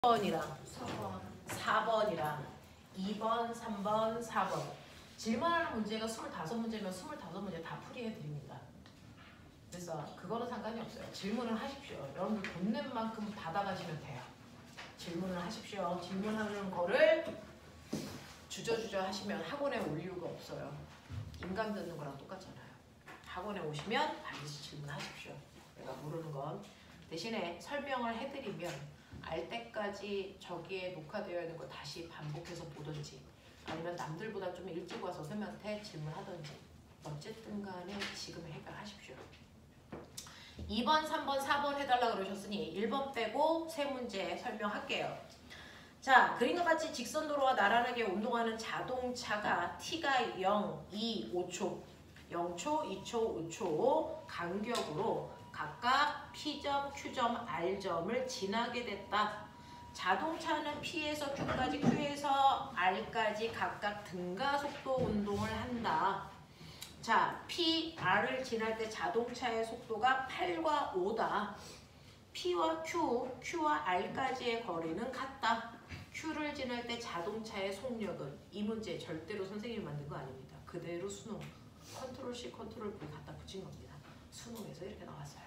번이랑 4번이랑 2번, 3번, 4번 질문하는 문제가 25문제면 25문제 다 풀이해 드립니다. 그래서 그거는 상관이 없어요. 질문을 하십시오. 여러분들 돈 낸 만큼 받아가시면 돼요. 질문을 하십시오. 질문하는 거를 주저주저 하시면 학원에 올 이유가 없어요. 인강 듣는 거랑 똑같잖아요. 학원에 오시면 반드시 질문하십시오. 내가 모르는 건 대신에 설명을 해드리면 알 때까지 저기에 녹화되어 있는 거 다시 반복해서 보든지 아니면 남들보다 좀 일찍 와서 선생님한테 질문하든지 어쨌든 간에 지금 해결하십시오. 2번, 3번, 4번 해달라고 그러셨으니 1번 빼고 3문제 설명할게요. 자, 그림과 같이 직선도로와 나란하게 운동하는 자동차가 T가 0, 2, 5초 0초, 2초, 5초 간격으로 각각 P점, Q점, R점을 지나게 됐다. 자동차는 P에서 Q까지, Q에서 R까지 각각 등가속도 운동을 한다. 자, P, R을 지날 때 자동차의 속도가 8과 5다. P와 Q, Q와 R까지의 거리는 같다. Q를 지날 때 자동차의 속력은 이 문제 절대로 선생님이 만든 거 아닙니다. 그대로 수능 컨트롤 C, 컨트롤 V 갖다 붙인 겁니다. 수능에서 이렇게 나왔어요.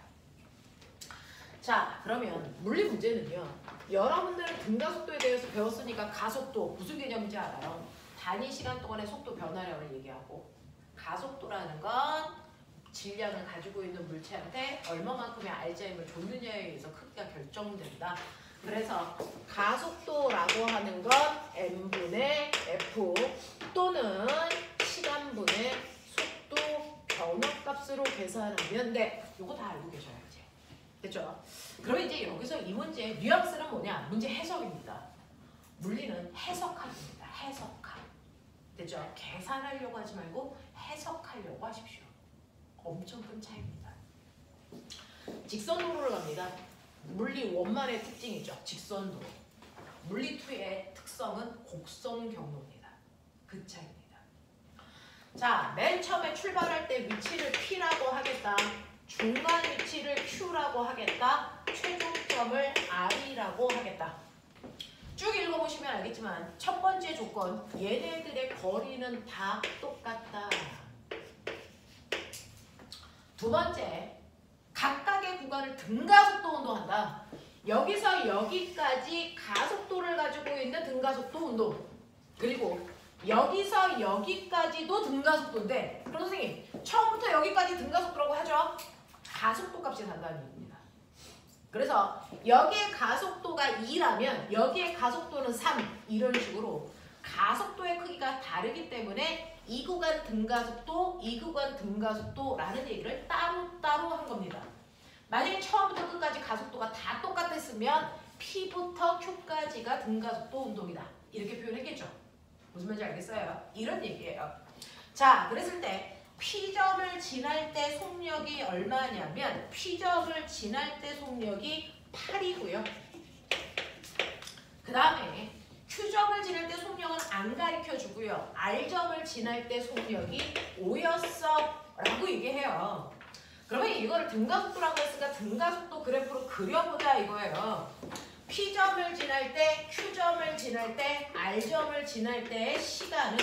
자, 그러면 물리 문제는요. 여러분들은 등가속도에 대해서 배웠으니까 가속도 무슨 개념인지 알아요? 단위 시간 동안의 속도 변화량을 얘기하고 가속도라는 건 질량을 가지고 있는 물체한테 얼마만큼의 R자임을 줬느냐에 의해서 크기가 결정된다. 그래서 가속도라고 하는 건 m분의 f 또는 시간분의 속도 변화값으로 계산하면 돼. 이거 다 알고 계셔야지. 됐죠? 그러면 이제 여기서 이 문제의 뉘앙스는 뭐냐? 문제 해석입니다. 물리는 해석학입니다. 해석학. 됐죠? 계산하려고 하지 말고 해석하려고 하십시오. 엄청 큰 차이입니다. 직선도로를 갑니다. 물리 1만의 특징이죠. 직선도로. 물리 2의 특성은 곡선 경로입니다. 그 차이입니다. 자, 맨 처음에 출발할 때 위치를 P라고 하겠다. 중간 위치를 Q라고 하겠다. 최종점을 R이라고 하겠다. 쭉 읽어보시면 알겠지만 첫 번째 조건, 얘네들의 거리는 다 똑같다. 두 번째, 각각의 구간을 등가속도 운동한다. 여기서 여기까지 가속도를 가지고 있는 등가속도 운동. 그리고 여기서 여기까지도 등가속도인데, 그럼 선생님 처음부터 여기까지 등가속도라고 하죠? 가속도 값이 단다는 얘기입니다. 그래서 여기에 가속도가 2라면 여기에 가속도는 3 이런 식으로 가속도의 크기가 다르기 때문에 이 구간 등가속도, 이 구간 등가속도라는 얘기를 따로따로 한 겁니다. 만약에 처음부터 끝까지 가속도가 다 똑같았으면 P부터 Q까지가 등가속도 운동이다. 이렇게 표현했겠죠. 무슨 말인지 알겠어요? 이런 얘기예요. 자, 그랬을 때 P점을 지날 때 속력이 얼마냐면 P점을 지날 때 속력이 8이고요. 그 다음에 Q점을 지날 때 속력은 안 가르쳐주고요. R점을 지날 때 속력이 5였어 라고 얘기해요. 그러면 이거를 등가속도라고 했으니까 등가속도 그래프로 그려보자 이거예요. P점을 지날 때, Q점을 지날 때, R점을 지날 때의 시간은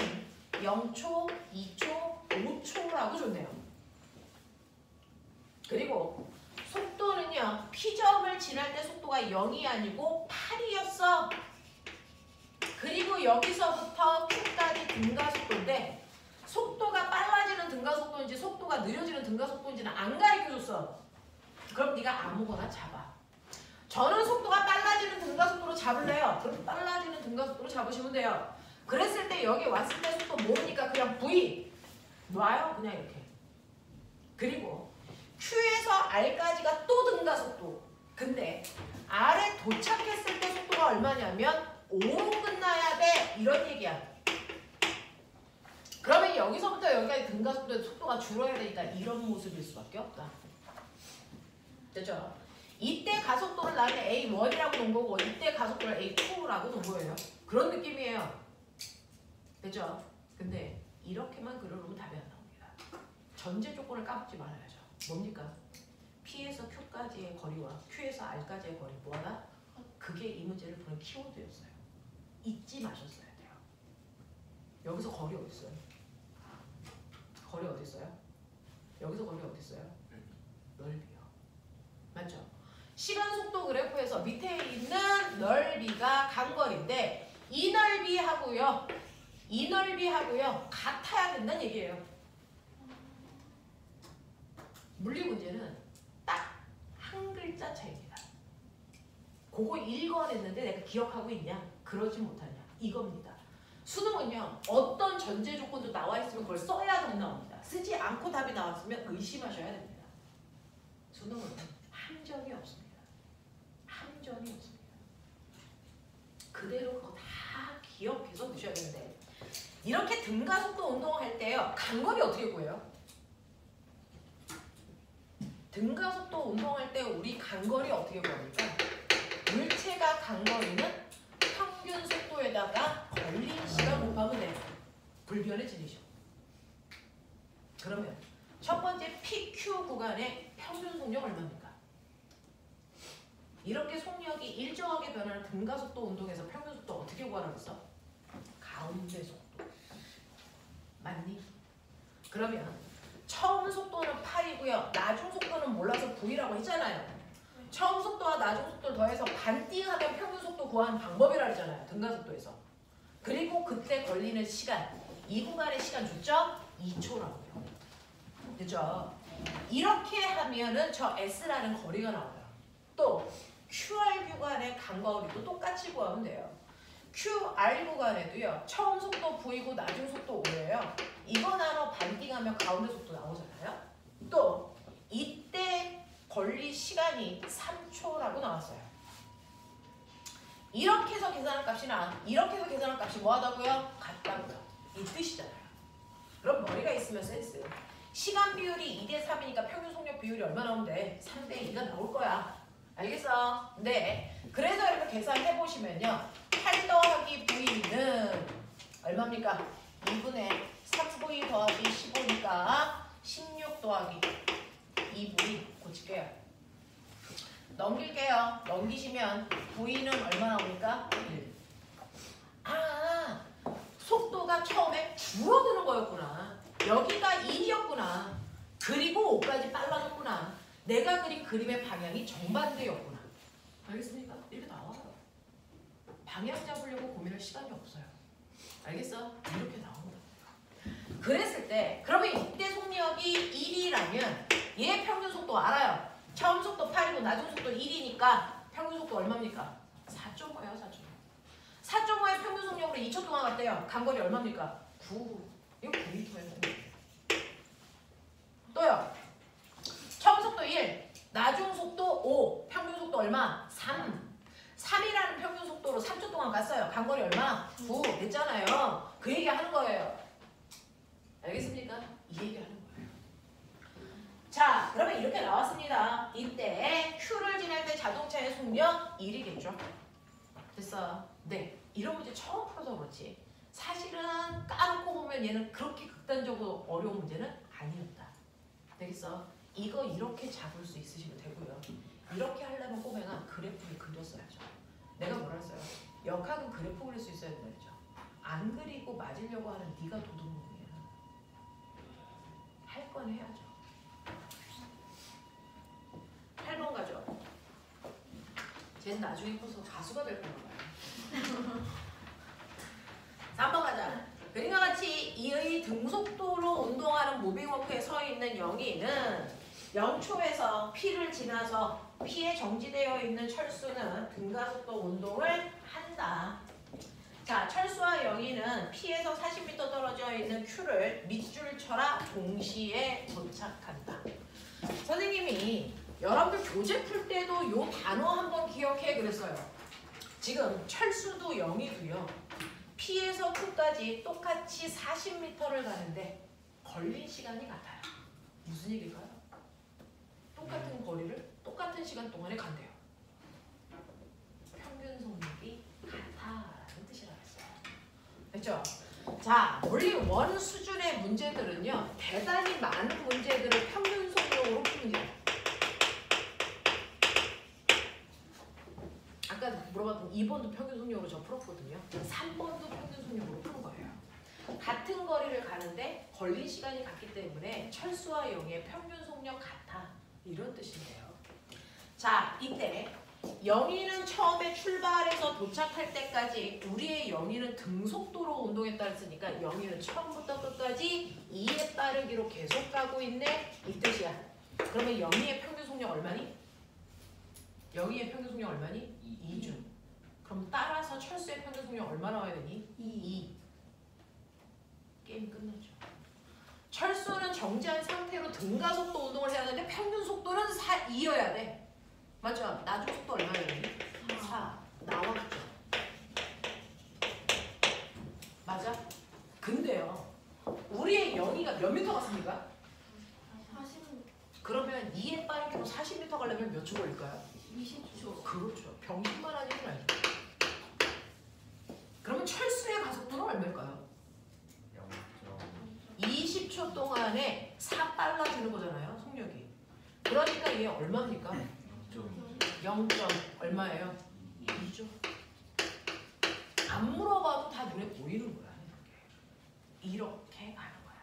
0초, 2초, 5초라고 줬네요. 그리고 속도는요. P점을 지날 때 속도가 0이 아니고 8이었어. 그리고 여기서부터 Q까지 등가속도인데 속도가 빨라지는 등가속도인지 속도가 느려지는 등가속도인지는 안 가르쳐줬어. 그럼 네가 아무거나 잡아. 저는 속도가 빨라지는 등가속도로 잡을래요. 그럼 빨라지는 등가속도로 잡으시면 돼요. 그랬을 때 여기 왔을 때 속도 모르니까 그냥 V 놔요. 그냥 이렇게. 그리고 Q에서 R까지가 또 등가속도. 근데 R에 도착했을 때 속도가 얼마냐면 5로 끝나야 돼. 이런 얘기야. 그러면 여기서부터 여기까지 등가속도의 속도가 줄어야 되니까 이런 모습일 수밖에 없다. 됐죠? 이때 가속도를 나한테 A1이라고 놓은 거고 이때 가속도를 A2라고 놓은 거예요. 그런 느낌이에요. 됐죠? 근데 이렇게만 그려놓으면 답이 안 나옵니다. 전제 조건을 까먹지 말아야죠. 뭡니까? P에서 Q까지의 거리와 Q에서 R까지의 거리 뭐하다? 그게 이 문제를 푸는 키워드였어요. 잊지 마셨어야 돼요. 여기서 거리 어디 있어요? 거리 어디 있어요? 여기서 거리 어디 있어요? 넓이요. 맞죠? 시간 속도 그래프에서 밑에 있는 넓이가 간거리인데 이 넓이하고요. 이 넓이하고요. 같아야 된다는 얘기예요. 물리 문제는 딱 한 글자 차이입니다. 그거 읽어냈는데 내가 기억하고 있냐? 그러지 못하냐? 이겁니다. 수능은요. 어떤 전제 조건도 나와 있으면 그걸 써야 답 나옵니다. 쓰지 않고 답이 나왔으면 의심하셔야 됩니다. 수능은 함정이 없습니다. 함정이 없습니다. 그대로 그거 다 기억해서 두셔야 되는데 이렇게 등가속도 운동할 때요. 간거리 어떻게 구해요? 등가속도 운동할 때 우리 간거리 어떻게 구합니까? 물체가 간거리는 평균 속도에다가 걸린 시간 곱하면 돼요. 불변해지죠. 그러면 첫 번째 PQ 구간의 평균 속력 얼마입니까? 이렇게 속력이 일정하게 변하는 등가속도 운동에서 평균 속도 어떻게 구하라고 했어? 가운데 속도. 맞니? 그러면 처음 속도는 8이고요. 나중 속도는 몰라서 9이라고 했잖아요. 처음 속도와 나중 속도를 더해서 반띵하면 평균 속도 구하는 방법이라 했잖아요. 등가속도에서. 그리고 그때 걸리는 시간, 이 구간의 시간 줬죠? 2초라고요. 그죠? 이렇게 하면은 저 S라는 거리가 나와요. 또 QR 구간의 간거리도 똑같이 구하면 돼요. QR 구간에도요. 처음 속도 V고 나중 속도 O예요. 이거 나눠 반띵하면 가운데 속도 나오잖아요. 또 이때 걸릴 시간이 3초라고 나왔어요. 이렇게 해서 계산한 값이나 이렇게 해서 계산한 값이 뭐하다고요? 같다고요. 이 뜻이잖아요. 그럼 머리가 있으면 센스. 시간 비율이 2대3이니까 평균 속력 비율이 얼마 나오면 돼? 3대2가 나올 거야. 알겠어? 네. 그래서 이렇게 계산해 보시면요. 8 더하기 V는 얼마입니까? 2분의 3V 더하기 15니까 16 더하기 2V 고칠게요. 넘길게요. 넘기시면 V는 얼마 나옵니까? 1. 아, 속도가 처음에 줄어드는 거였구나. 여기가 1이었구나. 그리고 5까지 빨라졌구나. 내가 그린 그림의 방향이 정반대였구나. 알겠습니까? 이렇게 나와요. 방향 잡으려고 고민할 시간이 없어요. 알겠어? 이렇게 나오는 거예요. 그랬을 때 그러면 이때 속력이 1이라면 얘 평균 속도 알아요. 처음 속도 8이고 나중 속도 1이니까 평균 속도 얼마입니까? 4.5예요. 4.5. 4.5의 평균 속력으로 2초 동안 갔대요. 간거리 얼마입니까? 9. 이거 9m예요. 또요. 처음 속도 1, 나중 속도 5, 평균 속도 얼마? 3. 3이라는 평균 속도로 3초 동안 갔어요. 간거리 얼마? 9. 됐잖아요. 그 얘기 하는 거예요. 알겠습니까? 이 얘기 하는 거예요. 자, 그러면 이렇게 나왔습니다. 이때 Q를 지날 때 자동차의 속력 1이겠죠? 됐어. 네. 이런 문제 처음 풀어서 그렇지. 사실은 까놓고 보면 얘는 그렇게 극단적으로 어려운 문제는 아니었다. 되겠어? 이거 이렇게 잡을 수 있으시면 되고요. 이렇게 하려면 꼬맹아 그래프를 그렸어야죠. 내가 뭐라 했어요? 역학은 그래프 그릴 수 있어야 된다죠. 안 그리고 맞으려고 하는 네가 도둑놈이야. 할 건 해야죠. 8번 가죠. 쟤는 나중에 커서 가수가 될 건가 봐요. 3번 가자. 그림과 같이 이의 등속도로 운동하는 무빙워크에 서 있는 영희는 0초에서 P를 지나서 P에 정지되어 있는 철수는 등가속도 운동을 한다. 자, 철수와 영희는 P에서 40m 떨어져 있는 Q를 밑줄 쳐라 동시에 도착한다. 선생님이 여러분들 교재 풀 때도 이 단어 한번 기억해 그랬어요. 지금 철수도 영희도요. P에서 Q까지 똑같이 40m를 가는데 걸린 시간이 같아요. 무슨 얘기일까요? 똑같은 거리를 똑같은 시간 동안에 간대요. 평균 속력이 같다라는 뜻이라고 했어요. 됐죠? 자, 원리 1 수준의 문제들은요. 대단히 많은 문제들을 평균 속력으로 푸는 게 아까 그럼 2번도 평균 속력으로 저 풀었거든요. 3번도 평균 속력으로 푸는 거예요. 같은 거리를 가는데 걸린 시간이 같기 때문에 철수와 영의 평균 속력 같아. 이런 뜻인데요. 자, 이때 영희는 처음에 출발해서 도착할 때까지 우리의 영희는 등속도로 운동했다 했으니까 영희는 처음부터 끝까지 2의 빠르기로 계속 가고 있네. 이 뜻이야. 그러면 영희의 평균 속력 얼마니? 영희의 평균 속력 얼마니? 2죠. 그럼 따라서 철수의 평균 속력 얼마 나와야 되니? 2. 게임 끝났죠. 철수는 정지한 상태로 등가속도 운동을 해야 하는데 평균 속도는 2여야 돼. 맞죠? 나중 속도 얼마야 되니? 4. 나왔죠. 맞아? 근데요. 우리의 영희가 몇 미터 갔습니까? 40. 그러면 2의 빠르기로 40m 가려면 몇 초 걸릴까요? 20초. 그렇죠. 병신만한 얘기는 아니죠. 그러면 철수의 가속도는 얼마일까요? 20초 동안에 4 빨라지는 거잖아요. 속력이. 그러니까 얘 얼마입니까? 0. 얼마예요? 2죠. 안 물어봐도 다 눈에 보이는 거야. 이렇게 가는 거야.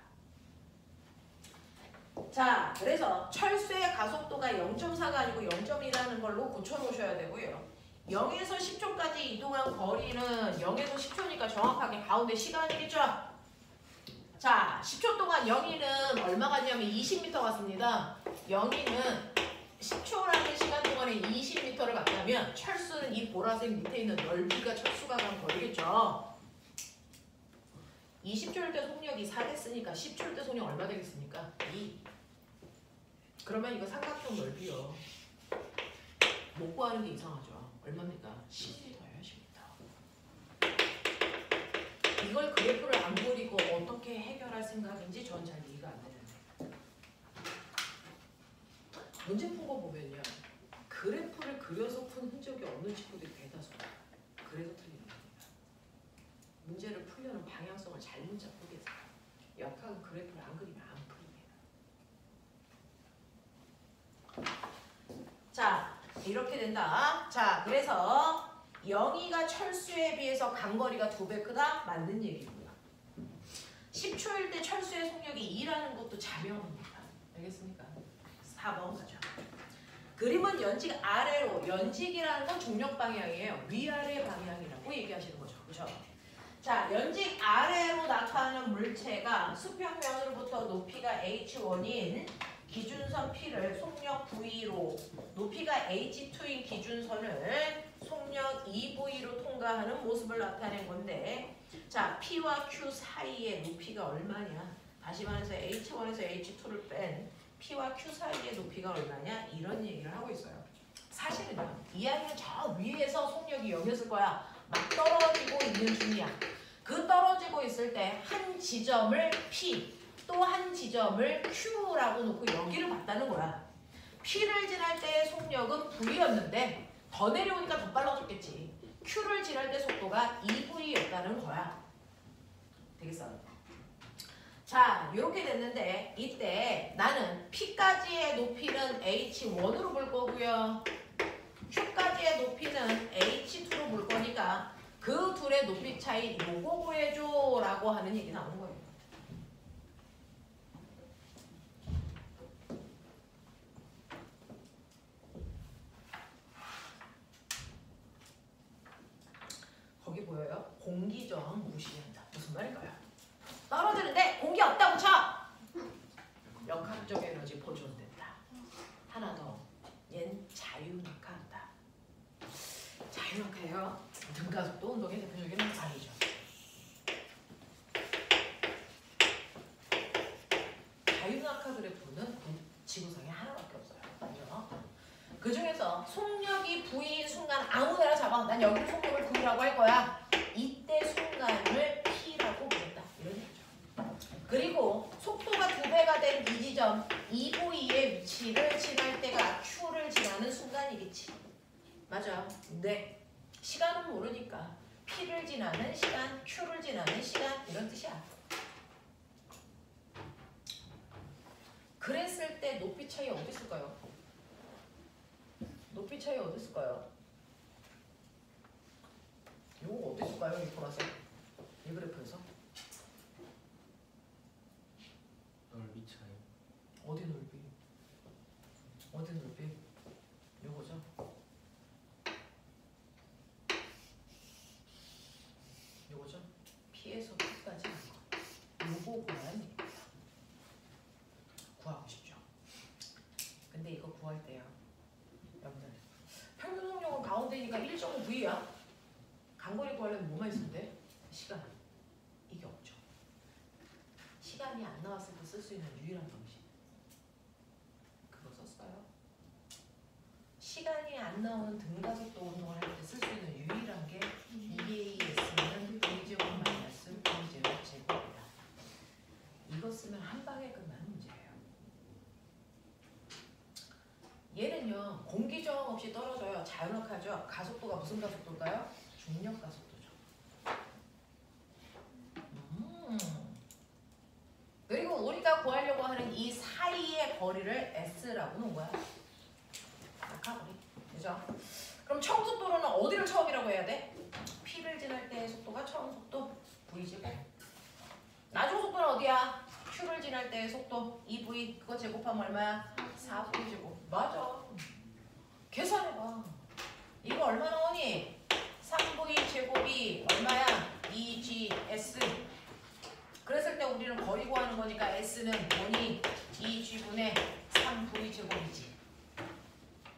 자, 그래서 철수의 가속도가 0.4가 아니고 0.2라는 걸로 고쳐놓으셔야 되고요. 0에서 10초까지 이동한 거리는 0에서 10초니까 정확하게 가운데 시간이겠죠? 자, 10초 동안 영희는 얼마 가냐면 20m 갔습니다. 영희는 10초라는 시간 동안에 20m를 갔다면 철수는 이 보라색 밑에 있는 넓이가 철수가 간 거리겠죠. 20초일 때 속력이 4 됐으니까 10초일 때 속력 얼마 되겠습니까? 2. 그러면 이거 삼각형 넓이요. 못 구하는 게 이상하죠. 얼마입니까? 10m예요. 10m. 이걸 그래프를 안 그리고 어떻게 해결할 생각인지 전 잘 이해가 안 되는데. 문제 푼 거 보면요. 그래프를 그려서 푼 흔적이 없는 친구들이 대다수예요. 그래서 틀리는 겁니다. 문제를 풀려는 방향성을 잘못 잡고 계세요. 역학은 그래프를 안 그리면 안 풀립니다. 자, 이렇게 된다. 자, 그래서 영희가 철수에 비해서 간거리가 2배 크다? 맞는 얘기고요. 10초일 때 철수의 속력이 2라는 것도 자명합니다. 알겠습니까? 4번 가죠. 그림은 연직 아래로, 연직이라는 건 중력 방향이에요. 위아래 방향이라고 얘기하시는 거죠. 그렇죠? 자, 연직 아래로 나타나는 물체가 수평면으로부터 높이가 h1인 기준선 P를 속력 V로, 높이가 h2인 기준선을 속력 2V로 통과하는 모습을 나타낸 건데, 자, P와 Q 사이의 높이가 얼마냐? 다시 말해서 H1에서 H2를 뺀 P와 Q 사이의 높이가 얼마냐? 이런 얘기를 하고 있어요. 사실은요, 이야기는 저 위에서 속력이 0이었을 거야. 막 떨어지고 있는 중이야. 그 떨어지고 있을 때 한 지점을 P, 또 한 지점을 Q라고 놓고 여기를 봤다는 거야. P를 지날 때의 속력은 V였는데 더 내려오니까 더 빨라졌겠지. Q를 지날 때 속도가 2V였다는 거야. 되겠어? 자, 이렇게 됐는데 이때 나는 P까지의 높이는 H1으로 볼 거고요. Q까지의 높이는 H2로 볼 거니까 그 둘의 높이 차이 요거 구해줘 라고 하는 얘기 나오는 거예요. 거기 보여요? 공기저항 무시한다. 무슨 말일까요? 떨어지는데 공기 없다고 쳐! 역학적 에너지 보존된다. 하나 더. 얜 자유낙하한다. 자유낙하예요. 등가속도 운동의 대표적인 아니죠. 자유낙하 그래프는 지구상에 하나밖에 없어요. 맞죠? 그 중에서 속력이 V인 순간 아무 데나 잡아. 난 여기를 속력을 V라고 할 거야. 이때 순간을 P라고 부른다. 이런 얘기죠. 그리고 속도가 2배가 된 이 지점 2V의 위치를 지날 때가 Q를 지나는 순간이겠지. 맞아. 네. 시간은 모르니까 P를 지나는 시간, Q를 지나는 시간 이런 뜻이야. 그랬을 때 높이 차이 어디 있을까요? 높이 차이 어디 있을까요? 쓸까요? 이 보라색 이 그래프에서 넓이 차이. 어디 넓이? 어디 넓이? 요거죠? 요거죠? P에서 Q까지 요거만 구하고 싶죠. 근데 이거 구할 때요. 여러분들 평균속력은 가운데니까 1.5V야. 간거리 구하려면 뭐만 있으면 돼? 시간. 이게 없죠. 시간이 안 나왔을 때 쓸 수 있는 유일한 방식. 그거 썼어요. 시간이 안 나오는 등가속도 운동을 할 때 쓸 수 있는 유일한 게 EAS는 V제곱 마이너스 V제곱 제곱이다. 이거 쓰면 한 방에 끝나는 문제예요. 얘는요 공기 저항 없이 떨어져요. 자연학하죠. 가속도가 무슨 가속도일까요? 중력 가속도죠. 그리고 우리가 구하려고 하는 이 사이의 거리를 S라고 놓은 거야. 낙하거리. 그죠? 그럼 처음 속도로는 어디를 처음이라고 해야 돼? P를 지날 때의 속도가 처음 속도 V제곱. 나중 속도는 어디야? Q를 지날 때의 속도 2V. 그거 제곱하면 얼마야? 4V 제곱. 맞아. 계산해봐. 이거 얼마 나오니? 3V 제곱이 얼마야? 2GS. 그랬을 때 우리는 거리 구하는 거니까 S는 뭐니? 2G분의 3V 제곱이지.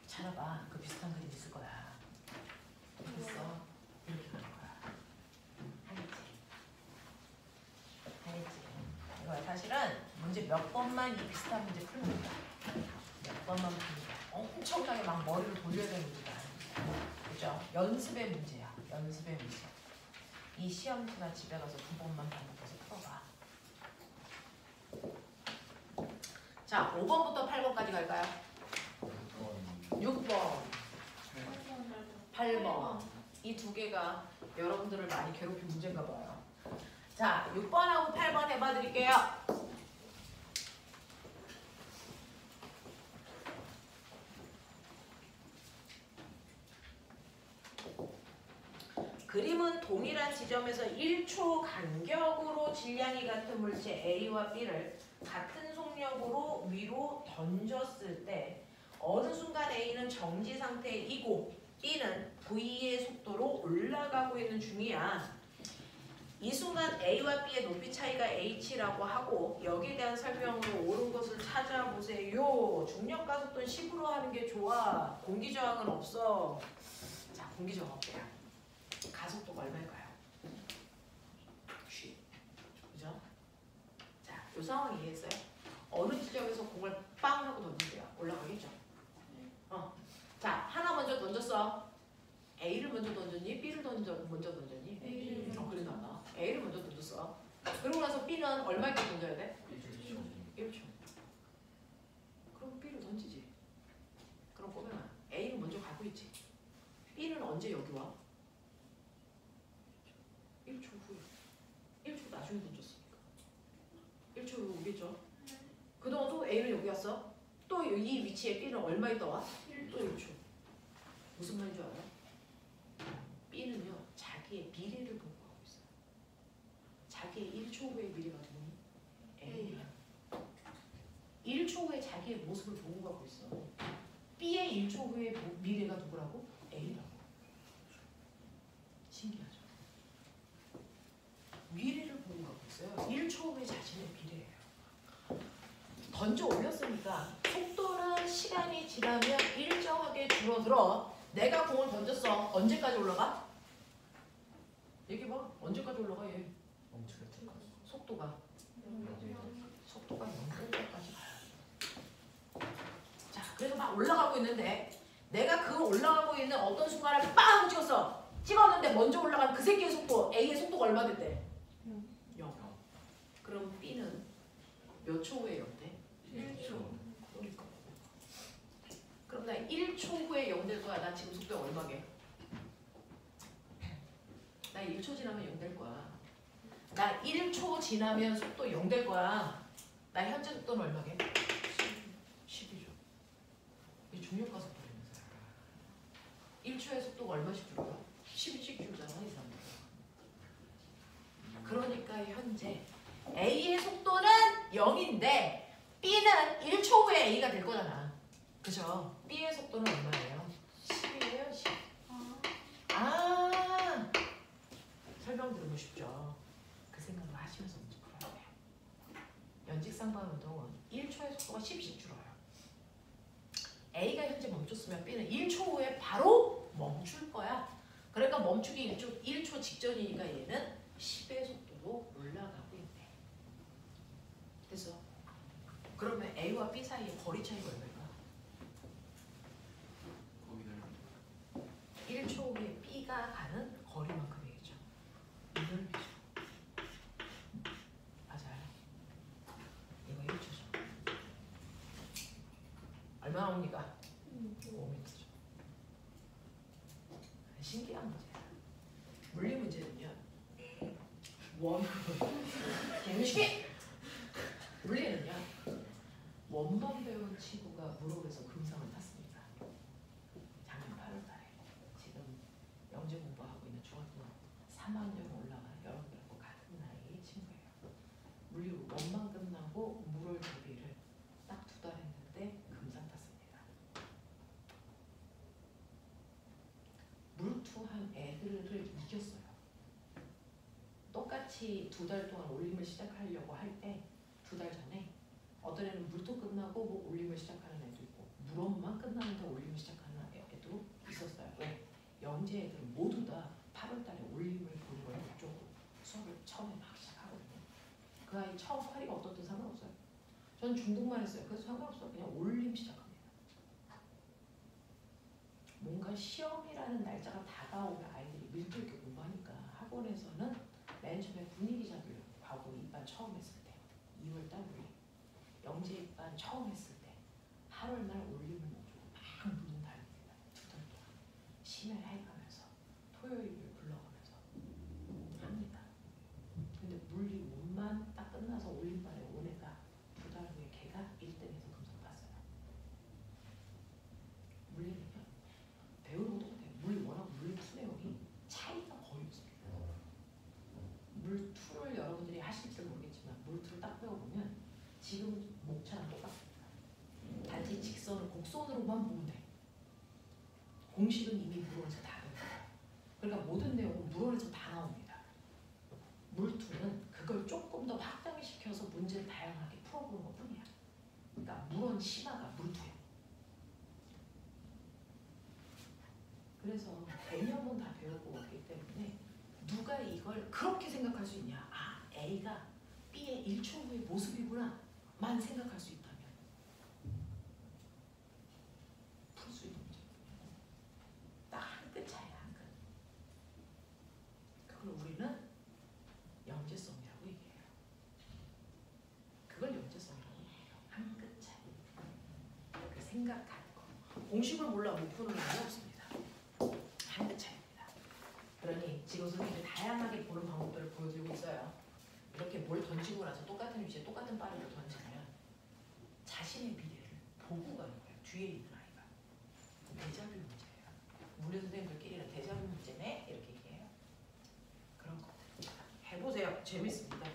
찾아봐. 그 비슷한 그림 있을 거야. 됐어. 이렇게 가는 거야. 알겠지? 이거 사실은 문제 몇 번만 이 비슷한 문제 푸는 거야. 몇 번만 푸는 거야. 엄청나게 막 머리를 돌려야 되는 문제가 아니야. 그죠? 연습의 문제야. 연습의 문제. 이 시험지나 집에 가서 2번만 반복해서 풀어봐. 자, 5번부터 8번까지 갈까요? 6번, 8번. 이 두 개가 여러분들을 많이 괴롭힌 문제인가 봐요. 자, 6번하고 8번 해봐 드릴게요. 그림은 동일한 지점에서 1초 간격으로 질량이 같은 물체 A와 B를 같은 속력으로 위로 던졌을 때 어느 순간 A는 정지 상태이고 B는 V의 속도로 올라가고 있는 중이야. 이 순간 A와 B의 높이 차이가 H라고 하고 여기에 대한 설명으로 옳은 것을 찾아보세요. 중력 가속도는 10으로 하는 게 좋아. 공기 저항은 없어. 자, 공기 저항 어때요? 가속도가 얼마일까요? G. 그죠? 자, 이 상황 이해했어요? 어느 지점에서 공을 빵 하고 던진대요. 올라가겠죠? 자, 하나 먼저 던졌어. A를 먼저 던졌니? B를 먼저 던졌니? A를. 그러나 봐. A를 먼저 던졌어. 그러고 나서 B는 얼마 있게 던져야 돼? 1초. 그럼 B를 던지지. 그럼 보면 A는 먼저 가고 있지. B는 언제 여기 와? 1초 후에. 1초 나중에 던졌으니까. 1초 후에 오겠죠? 그동안 또 A는 여기 왔어. 또 이 위치에 B는 얼마 있다 와? 또 1초. 무슨 말인 줄 알아요? B는요. 자기의 미래를 보고 가고 있어요. 자기의 1초 후의 미래가 누구니? A야. 1초 후에 자기의 모습을 보고 가고 있어. B의 1초 후의 미래가 누구라고? A라고. 신기하죠? 미래를 보고 가고 있어요. 1초 후에 자신의 미래예요. 던져 올렸으니까 속도는 시간이 지나면 일정하게 줄어들어. 내가 공을 던졌어. 언제까지 올라가? 얘기해봐. 언제까지 올라가 얘? 멈출 때까지. 속도가 0될 때까지 가요. 자, 그래서 막 올라가고 있는데 내가 그 올라가고 있는 어떤 순간을 빵 찍었어. 찍었는데 먼저 올라간 그 새끼의 속도, A의 속도가 얼마 됐대? 0. 그럼 B는 몇 초 후에 0 돼? 1초. 그러니까. 그럼 나 1초 후에 0 될 거야. 나 지금 속도가 얼마게? 나 1초 지나면 0 될 거야. 나 1초 지나면 속도 0 될 거야. 나 현재 속도는 얼마게? 10이죠. 이 중력가 속도라면서요. 1초의 속도가 얼마씩 줄어요? 10씩 줄잖아, 이 사람들. 현재 A의 속도는 0인데 B는 1초 후에 A가 될 거잖아. 그죠? B의 속도는 얼마예요? 10이에요, 10. 아, 설명 들으면 쉽죠. 그 생각을 하시면서 문제 풀어야 돼요. 연직상방 운동은 1초의 속도가 10씩 줄어요. A가 현재 멈췄으면 B는 1초 후에 바로 멈출 거야. 그러니까 멈추기 1초 직전이니까 얘는 10의 속도로 올라가고 있네. 됐어? 그러면 A와 B 사이의 거리 차이가 얼마일까? 거기를 1초 후에 B가 가는 거리만큼이겠죠. 이걸 맞아요. 이거 1초죠. 얼마 나옵니까? 5m죠. 신기한 문제야. 물리 문제는요. 개무식이 물리는요. 원만 배운 친구가 무릎에서 금상을 탔습니다. 작년 8월달에 지금 영재 공부하고 있는 중학교 3학년 올라간 여러분들하고 같은 나이의 친구예요. 물리로 원만 끝나고 물을 대비를 딱 2달 했는데 금상 탔습니다. 물투한 애들을 이겼어요. 똑같이 2달 동안 올림을 시작하려고 할 때 2달 전에 어떤 애는 물투 끝나고 뭐 올림을 시작하는 애도 있고 물원만 끝나는데 올림을 시작하는 애도 있었어요. 왜? 영재 애들은 모두 다 8월 달에 올림을 보는 걸 목적으로 수업을 처음에 막 시작하거든요. 그 아이 처음 파리가 어떻든 상관없어요. 전 중독만 했어요. 그래서 상관없어요. 그냥 올림 시작합니다. 뭔가 시험이라는 날짜가 다가오면 아이들이 밀도 있게 공부하니까 학원에서는 맨 처음에 분위기 잡으려고 과거 입반 처음 했을 때 2월달 올림, 영재 입반 처음 했을 때 8월날 올림을 목적으로 막 물은 달립니다. 2달 동안 심혈 해가면서 토요일을 불러가면서 합니다. 근데 물리 원만 딱 끝나서 올림반에 온 애가 2달 후에 걔가 1등해서 금상 땄어요. 물리는요. 배우는 것도 못해요. 물리 워낙 물투 내용이 차이가 거의 없습니다. 물투를 여러분들이 하실지 모르겠지만 물투를 딱 배워보면 지금 목차랑 똑같습니다. 단지 직선을 곡선으로만 보면 돼. 공식은 이미 물원에서 다 배워요. 그러니까 모든 내용은 물원에서 다 나옵니다. 물투는 그걸 조금 더 확장시켜서 문제를 다양하게 풀어보는 것 뿐이야. 그러니까 물원 심화가 물투야. 그래서 개념은 다 배우고 왔기 때문에 누가 이걸 그렇게 생각할 수 있냐. 아, A가 B의 1초 후의 모습이구나 만 생각할 수 있다면 풀 수 있는 문제. 딱 한 끗 차이야, 한 끗. 그걸 우리는 영재성이라고 얘기해요. 그걸 영재성이라고 얘기해요. 한 끗 차이. 그 생각하는 거. 공식을 몰라 못 푸는 게 없습니다. 한 끗 차이입니다. 그러니 지금 선생님이 다양하게 보는 방법들을 보여드리고 있어요. 이렇게 뭘 던지고 나서 똑같은 위치에 똑같은 빠르를 던지면 자신의 미래를 보고 가는 거예요. 뒤에 있는 아이가. 대자뷰 문제예요. 물리 선생님들끼리는 대자뷰 문제네? 이렇게 얘기해요. 그런 것들 해보세요. 재밌습니다.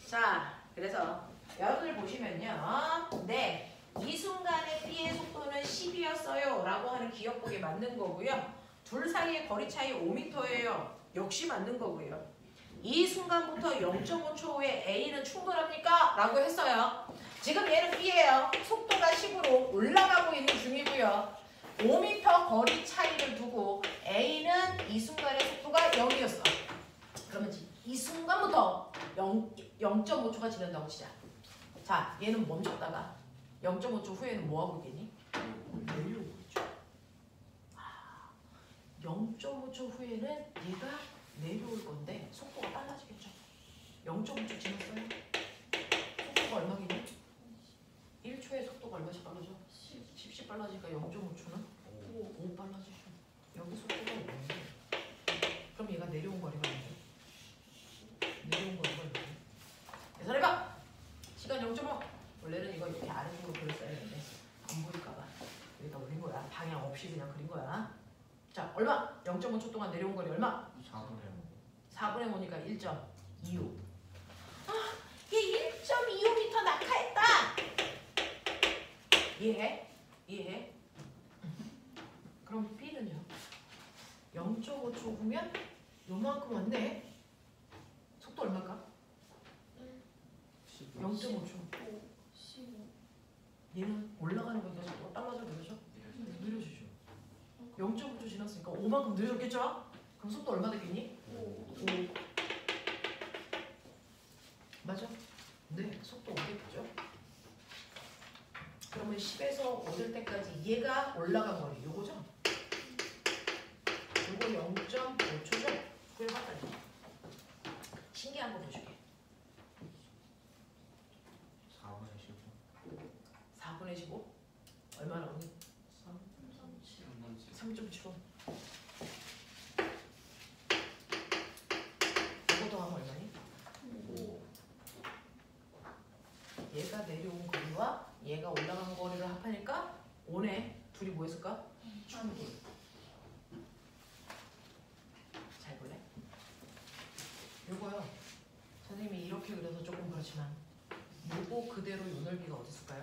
자, 그래서 여러분들 보시면요. 네. 이 순간에 B의 속도는 10이었어요 라고 하는 기억법에 맞는 거고요. 둘 사이의 거리 차이 5m예요. 역시 맞는 거고요. 이 순간부터 0.5초 후에 A는 충돌합니까? 라고 했어요. 지금 얘는 B예요. 속도가 10으로 올라가고 있는 중이고요. 5m 거리 차이를 두고 A는 이 순간의 속도가 0이었어. 그러면 이 순간부터 0.5초가 지난다고 치자. 자, 얘는 멈췄다가 0.5초 후에는 뭐하고 있겠니? 내려오고 있죠. 0.5초 후에는 얘가 내려올 건데 속도가 빨라지겠죠. 0.5초 지났어요? 속도가 얼마겠니? 1초의 속도가 얼마씩 빨라져? 10씩 빨라지니까 0.5초는 5 빨라지죠. 여기 속도가 5인데 그럼 얘가 내려온 거리가 얼마예요? 내려온 거리가 얼마예요? 계산해봐! 시간 0.5! 원래는 이거 이렇게 아래쪽으로 그렸어야 되는데 안 보일까봐 여기다 올린 거야. 방향 없이 그냥 그린 거야. 자, 얼마? 0.5초 동안 내려온 거리 얼마? 4분의 4분의 5니까 1.2 2호. 아, 얘 1.25m 낙하했다. 이해해? 이해해? 그럼 B는요? 0.5초 후면 요만큼 왔네. 속도 얼마일까? 0.5초. 15. 얘는 올라가는 거니까 속도가 빨라져 느려져? 느려지죠. 0.5초 지났으니까 5만큼 느려졌겠죠? 그럼 속도 얼마 됐겠니? 5. 맞아? 네, 속도 5겠죠? 그러면 10에서 5 될 때까지 얘가 올라간 거리 요거죠? 요거 0.5초죠? 그래봐 빨리. 신기한 거 보여줄게. 4분의 15. 4분의 15? 얼마 나오니? 3.75. 이거 더하면 얼마니? 5. 얘가 내려온 거리와 얘가 올라간 거리를 합하니까 5네. 둘이 뭐 했을까? 충돌. 잘 볼래? 요거요. 선생님이 이렇게 그려서 조금 그렇지만 요거 그대로 요 넓이가 어디 있을까요?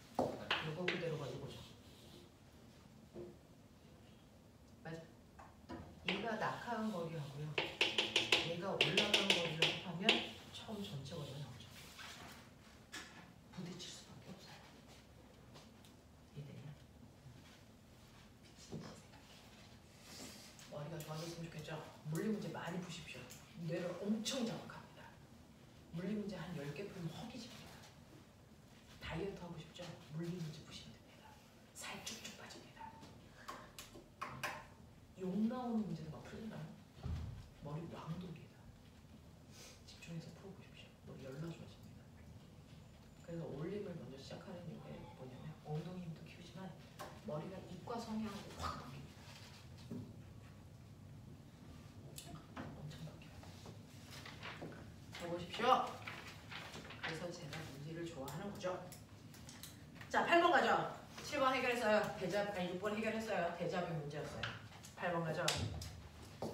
요거 그대로가 이거죠. 맞아. 얘가 낙하한 거리하고요. 얘가 올라간 거리를 합하면 처음 전체 거리가 나오죠. 부딪힐 수밖에 없어요. 이해되냐? 머리가 좋아졌으면 좋겠죠? 물리 문제 많이 푸십시오. 뇌를 엄청 자극합니다. 물리 문제 한 10개 풀면 허기집니다. 다이어트 하고 싶죠? 물리 문제 푸시면 됩니다. 살 쭉쭉 빠집니다. 욕 나오는 문제도 막 풀리나요? 머리 왕독이다. 집중해서 풀어보십시오. 머리 열나 좋아집니다. 그래서 올림을 먼저 시작하는 이유가 뭐냐면 엉덩이 힘도 키우지만 머리가 이과 성향으로 확 바뀝니다. 엄청 바뀌어요. 해보십시오. 그래서 제가 문제를 좋아하는 거죠. 자, 8번 가죠. 7번 해결했어요. 6번 해결했어요. 대자뷰 문제였어요. 8번 가죠.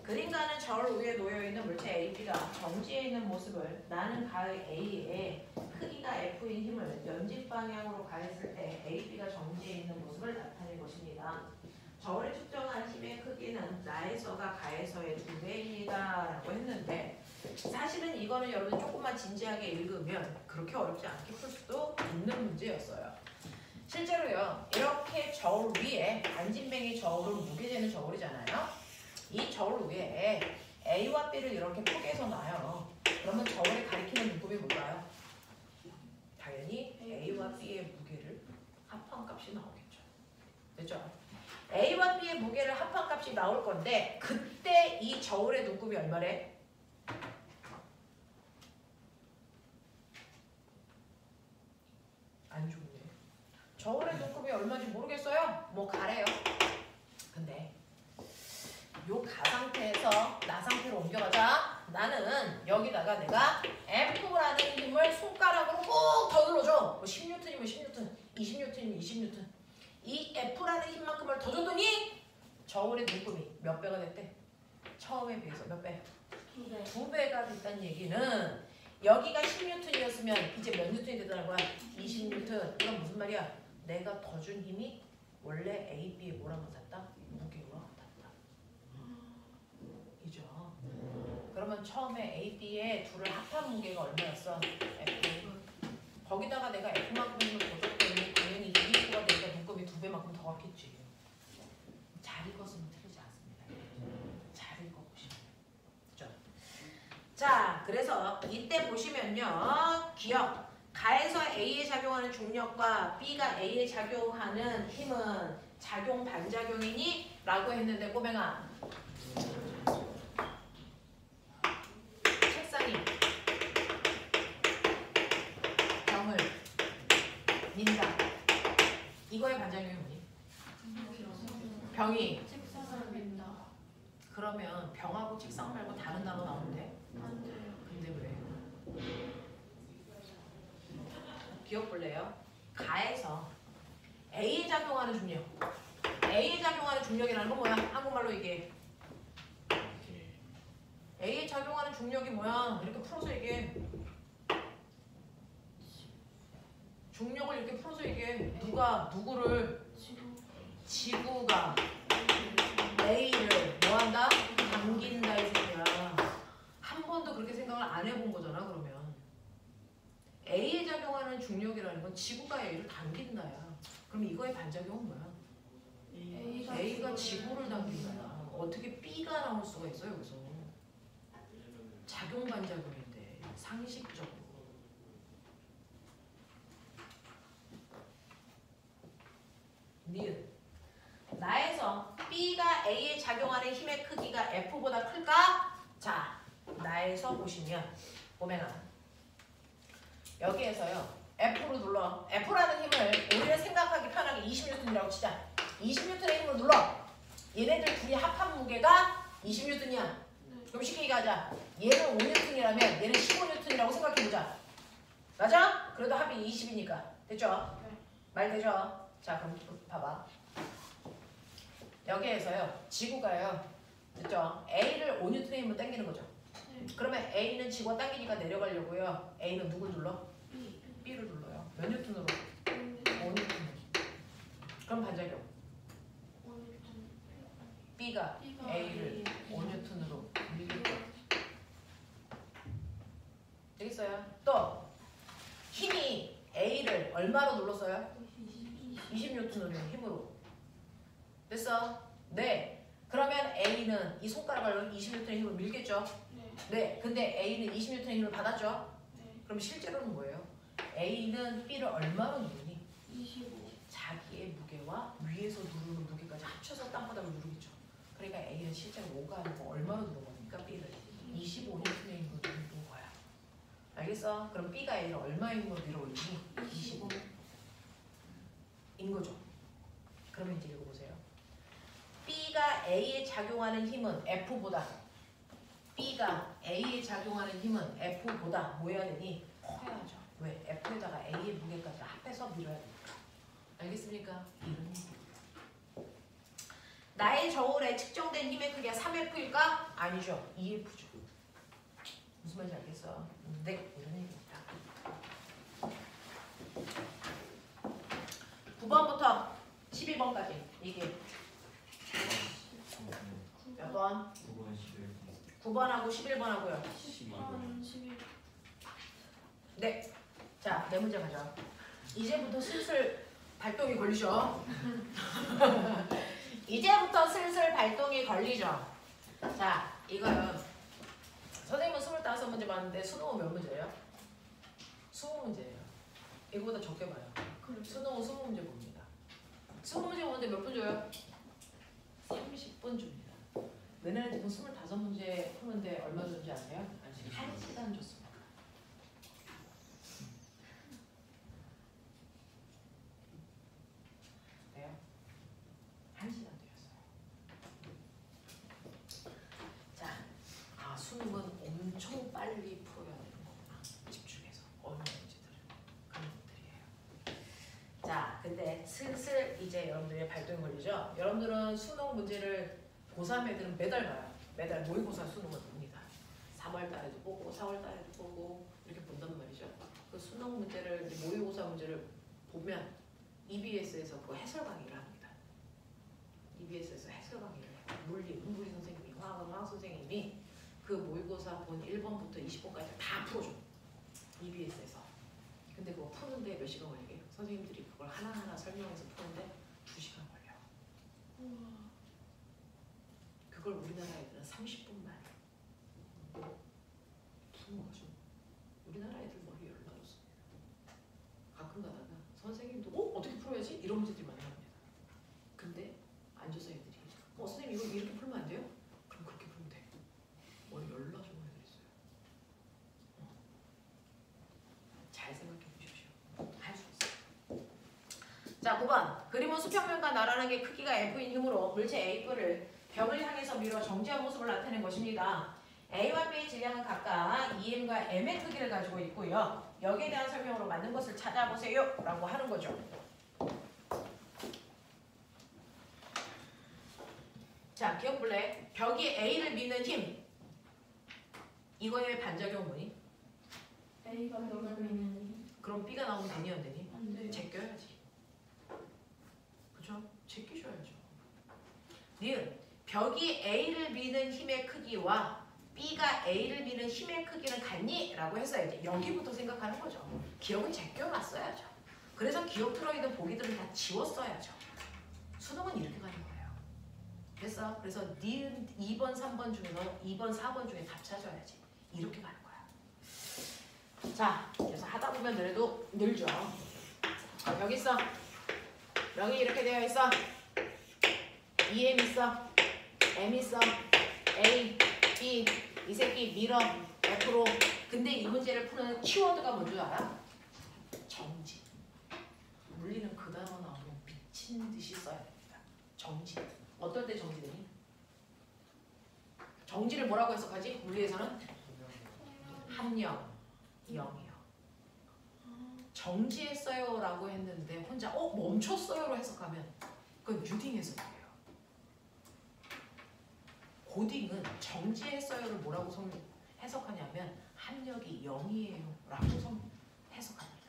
그림과는 절 위에 놓여있는 물체 AB가 정지해 있는 모습을 나는 가의 A에 크기가 F인 힘을 연집 방향으로 가했을 때 AB가 정지해 있는 모습을 나타낸 것입니다. 저울에 측정한 힘의 크기는 나에서가 가에서의 2배입니다. 라고 했는데 사실은 이거는 여러분 조금만 진지하게 읽으면 그렇게 어렵지 않게 풀 수도 있는 문제였어요. 실제로요. 이렇게 저울 위에 안진뱅이 저울은 무게재는 저울이잖아요. 이 저울 위에 A와 B를 이렇게 포개서 놔요. 그러면 저울에 가리키는 문법이 뭘까요? 당연히 A와 B의 무게를 합한 값이 나오겠죠. 됐죠? A와 B의 무게를 합한 값이 나올 건데 그때 이 저울의 눈곱이 얼마래? 안 좋네. 저울의 눈곱이 얼마인지 모르겠어요? 뭐 가래요. 근데 요 가 상태에서 나 상태로 옮겨가자. 나는 여기다가 내가 F라는 힘을 손가락으로 꼭 더 눌러줘. 뭐 10N이면 10N, 20N이면 20N. 이 F라는 힘만큼을 더 줬더니 저울의 눈곱이 몇 배가 됐대? 처음에 비해서 몇 배? 2배. 2배가 됐다는 얘기는 여기가 10N이었으면 이제 몇 N이 되더라는 거야? 20N. 이건 무슨 말이야? 내가 더 준 힘이 원래 A, B에 뭐랑 같았다? 무게와 같았다. 이죠? 그러면 처음에 A, B의 둘을 합한 무게가 얼마였어? F. 거기다가 내가 F만큼 힘을 더 줬더니 당연히 2F가 되니까 눈곱이 2배만큼 더 갔겠지. 잘 읽었으면 틀리지 않습니다. 잘 읽어보시면. 그죠? 자, 그래서 이때 보시면요. 기억. 가에서 A에 작용하는 중력과 B가 A에 작용하는 힘은 작용 반작용이니? 라고 했는데 꼬맹아 책상이 병을 민다. 이거의 반작용이 뭐니? 병이 책상을 민다. 그러면 병하고 책상 말고 다른 단어 나오는데? 안 돼요. 근데 왜? 기억 볼래요? 가에서 A에 작용하는 중력. A에 작용하는 중력이라는 건 뭐야? 한국말로 이게 A에 작용 중력이 뭐야? 이렇게 풀어서 얘기해. 중력을 이렇게 풀어서 얘기해. 누가 누구를? 지구. 지구가 A를 뭐한다? 당긴다 이 새끼야. 한 번도 그렇게 생각을 안 해본 거잖아 그러면. A에 작용하는 중력이라는 건 지구가 A를 당긴다야. 그럼 이거의 반작용은 뭐야? A가 지구를 당긴다야. 어떻게 B가 나올 수가 있어 여기서? 작용 반작용인데 상식적으로. 니은. 나에서 B가 A에 작용하는 힘의 크기가 F보다 클까? 자, 나에서 보면은 여기에서요 F로 눌러. F라는 힘을 우리가 생각하기 편하게 20N이라고 치자. 20N의 힘으로 눌러. 얘네들 둘이 합한 무게가 20N이야. 그럼 쉽게 얘기하자. 얘는 5N이라면 얘는 15N이라고 생각해보자. 맞아? 그래도 합이 20이니까. 됐죠? 말 되죠? 자 그럼 봐봐. 여기에서요 지구가요 됐죠? A를 5N의 힘으로 당기는 거죠. 그러면 A는 지구가 당기니까 내려가려고요. A는 누굴 눌러? B를 눌러요. 몇 N으로? 5N. 그럼 반작용. B가 A를 5N으로 밀릴 거야. 되겠어요? 또 힘이 A를 얼마로 눌렀어요? 20N으로 힘으로. 됐어? 네. 그러면 A는 이 손가락을 20N의 힘으로 밀겠죠? 네. 근데 A는 20N의 힘을 받았죠? 그럼 실제로는 뭐예요? A는 B를 얼마로 누르니? 25. 자기의 무게와 위에서 누르는 무게까지 합쳐서 땅바닥을 누르겠죠. 그러니까 A는 실제로 5가 아니고 얼마로 누른 겁니까? B를 25N의 힘으로 누른 거야. 알겠어? 그럼 B가 A를 얼마의 힘으로 밀어 올리니? 25. 인 거죠. 그러면 이제 읽어보세요. B가 A에 작용하는 힘은 F보다 B가 A에 작용하는 힘은 F보다 뭐 해야 되니? 커야죠. 왜? F에다가 A의 무게까지 합해서 밀어야 되니까. 알겠습니까? 이런 얘기. 나의 저울에 측정된 힘의 크기가 3F일까? 아니죠. 2F죠. 무슨 말인지 알겠어? 네. 이런 얘기입니다. 9번부터 11번까지 얘기해. 몇 번? 9번 11번 9번하고 11번하고요. 12번 11. 네. 자, 네 문제 가자. 이제부터 슬슬 발동이 걸리죠. 이제부터 슬슬 발동이 걸리죠. 자, 이거는 선생님은 25문제 봤는데 수능은 몇 문제예요? 20문제예요. 이거보다 적게 봐요. 수능은 20문제 봅니다. 20문제 보는데 몇 분 줘요? 30분 줍니다. 내년에 지금 25문제 푸는데 얼마 줬는지 아세요? 1시간 줬습니다. 네요? 1시간 드렸어요. 자, 수능은 엄청 빨리 풀어야 되는 거구나. 집중해서 어려운 문제들을. 그런 것들이에요. 자, 근데 슬슬 이제 여러분들의 발동이 걸리죠? 여러분들은 수능 문제를 고3 애들은 매달 봐요. 매달 모의고사 수능을 봅니다. 3월 달에도 보고 4월 달에도 보고 이렇게 본단 말이죠. 그 수능 문제를 모의고사 문제를 보면 EBS에서 그 해설 강의를 합니다. EBS에서 해설 강의를 해요. 문무리 선생님이 화학 선생님이 그 모의고사 본 1번부터 20번까지 다 풀어줘. EBS에서. 근데 그거 푸는데 몇 시간 걸리게? 선생님들이 그걸 하나하나 설명해서 푸는데 2시간 걸려. 그걸 우리나라 애들은 30분 만에 푸는 거죠. 우리나라 애들 머리 열나졌어. 가끔 가다가 선생님도 어떻게 풀어야지? 이런 문제들이 많이 나옵니다. 근데 앉아서 애들이 선생님 이거 이렇게 풀면 안 돼요? 그럼 그렇게 풀면 돼. 머리 열나서 애들이 있어요. 잘 생각해 보십시오. 할 수 있어요. 자, 9번. 그림은 수평면과 나란한 게 크기가 F인 힘으로 물체 A뿔을 벽을 향해서 밀어 정지한 모습을 나타낸 것입니다. A와 B의 질량은 각각 EM과 M의 크기를 가지고 있고요. 여기에 대한 설명으로 맞는 것을 찾아보세요 라고 하는 거죠. 자, 기억볼래? 벽이 A를 미는 힘 이거의 반작용 뭐니? A가 벽을 미는 그럼 B가 나오면 되니 안 되니? 안 돼요. 제껴야지. 그죠? 제끼셔야죠. 니은 벽이 A를 미는 힘의 크기와 B가 A를 미는 힘의 크기는 같니? 라고 해서 이제 여기부터 생각하는 거죠. 기억은 제껴놨어야죠. 그래서 기억 들어있는 보기들은 다 지웠어야죠. 수능은 이렇게 가는 거예요. 됐어? 그래서 니은 2번, 3번 중에서 2번, 4번 중에 답 찾아야지. 이렇게 가는 거야. 자, 그래서 하다 보면 너네도 늘죠. 여기 있어. 여기 이렇게 되어 있어. EM 있어. M 있어. A, B, 이 새끼 밀어. F로. 근데 이 문제를 푸는 키워드가 뭔 줄 알아? 정지. 물리는 그 단어 나오면 미친 듯이 써야 됩니다. 정지. 어떨 때 정지되니? 정지를 뭐라고 해석하지? 물리에서는 합령, 0이요. 정지했어요 라고 했는데 혼자 멈췄어요로 해석하면 그건 유딩 해석이에요. 고딩은 정지했어요를 뭐라고 해석하냐면 합력이 0이에요 라고 해석합니다.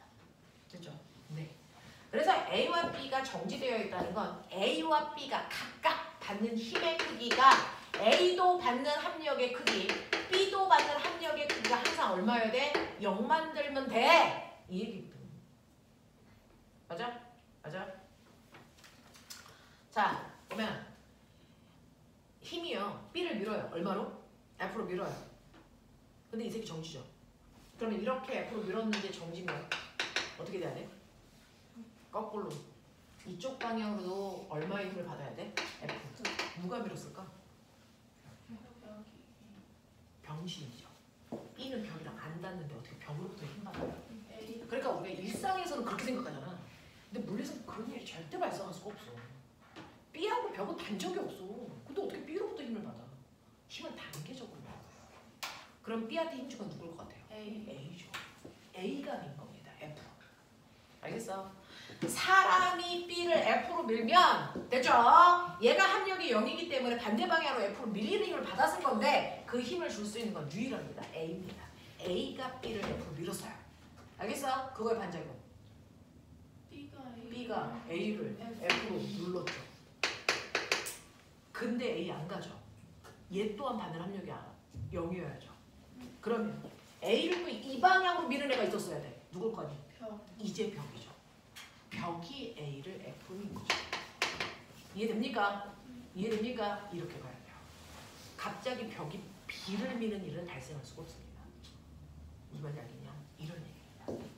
됐죠? 네. 그래서 A와 B가 정지되어 있다는 건 A와 B가 각각 받는 힘의 크기가 A도 받는 합력의 크기, B도 받는 합력의 크기가 항상 얼마여야 돼? 0 만들면 돼! 이 얘기거든. 맞아? 맞아? 자, 보면 힘이요. B를 밀어요. 얼마로? F로 밀어요. 근데 이 새끼 정지죠. 그러면 이렇게 F로 밀었는데 정지면 어떻게 돼야 돼? 거꾸로. 이쪽 방향으로도 얼마의 힘을 받아야 돼? F. 누가 밀었을까? 병신이죠. B는 벽이랑 안 닿는데 어떻게 벽으로부터 힘 받아요? A 그러니까 우리가 일상에서는 그렇게 생각하잖아. 근데 물리에서는 그런 일이 절대 발생할 수가 없어. B하고 벽은 단 적이 없어. 근데 어떻게 B로부터 힘을 받아? 힘은 단계적으로 받아요. 그럼 B한테 힘 주면 누굴 것 같아요? A죠. A가 된 겁니다. F. 알겠어? 사람이 B를 F로 밀면 됐죠? 얘가 합력이 0이기 때문에 반대 방향으로 F로 밀리는 힘을 받았을 건데 그 힘을 줄 수 있는 건 유일합니다. A입니다. A가 B를 F로 밀었어요. 알겠어? 그거의 반작용. B가 A를 F로 눌렀죠. 근데 A 안 가죠. 얘 또한 받는 합력이 0이어야죠. 그러면 A를 또 이 방향으로 미는 애가 있었어야 돼. 누굴 거니? 벽. 이제 벽이죠. 벽이 A를 F로 민 거죠. 이해됩니까? 이해됩니까? 이렇게 가야 돼요. 갑자기 벽이 B를 미는 일은 발생할 수가 없습니다. 무슨 말인지 알겠냐? 이런 얘기입니다.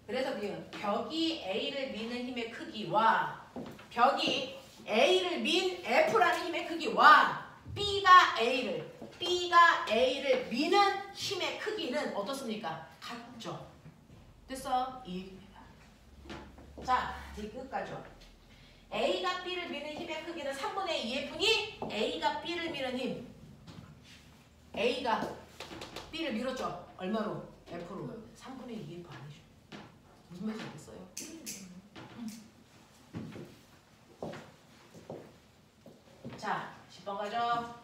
그래서 벽이 A를 미는 힘의 크기와 벽이 A를 민 F라는 힘의 크기와 B가 A를 미는 힘의 크기는 어떻습니까? 같죠. 됐어? 이 얘기입니다. 자, 이 끝까지요. A가 B를 미는 힘의 크기는 3분의 2F니 A가 B를 미는 힘. A가 B를 밀었죠. 얼마로? F로. 3분의 2F 아니죠. 무슨 말인지 알겠어요? 자, 10번 가죠.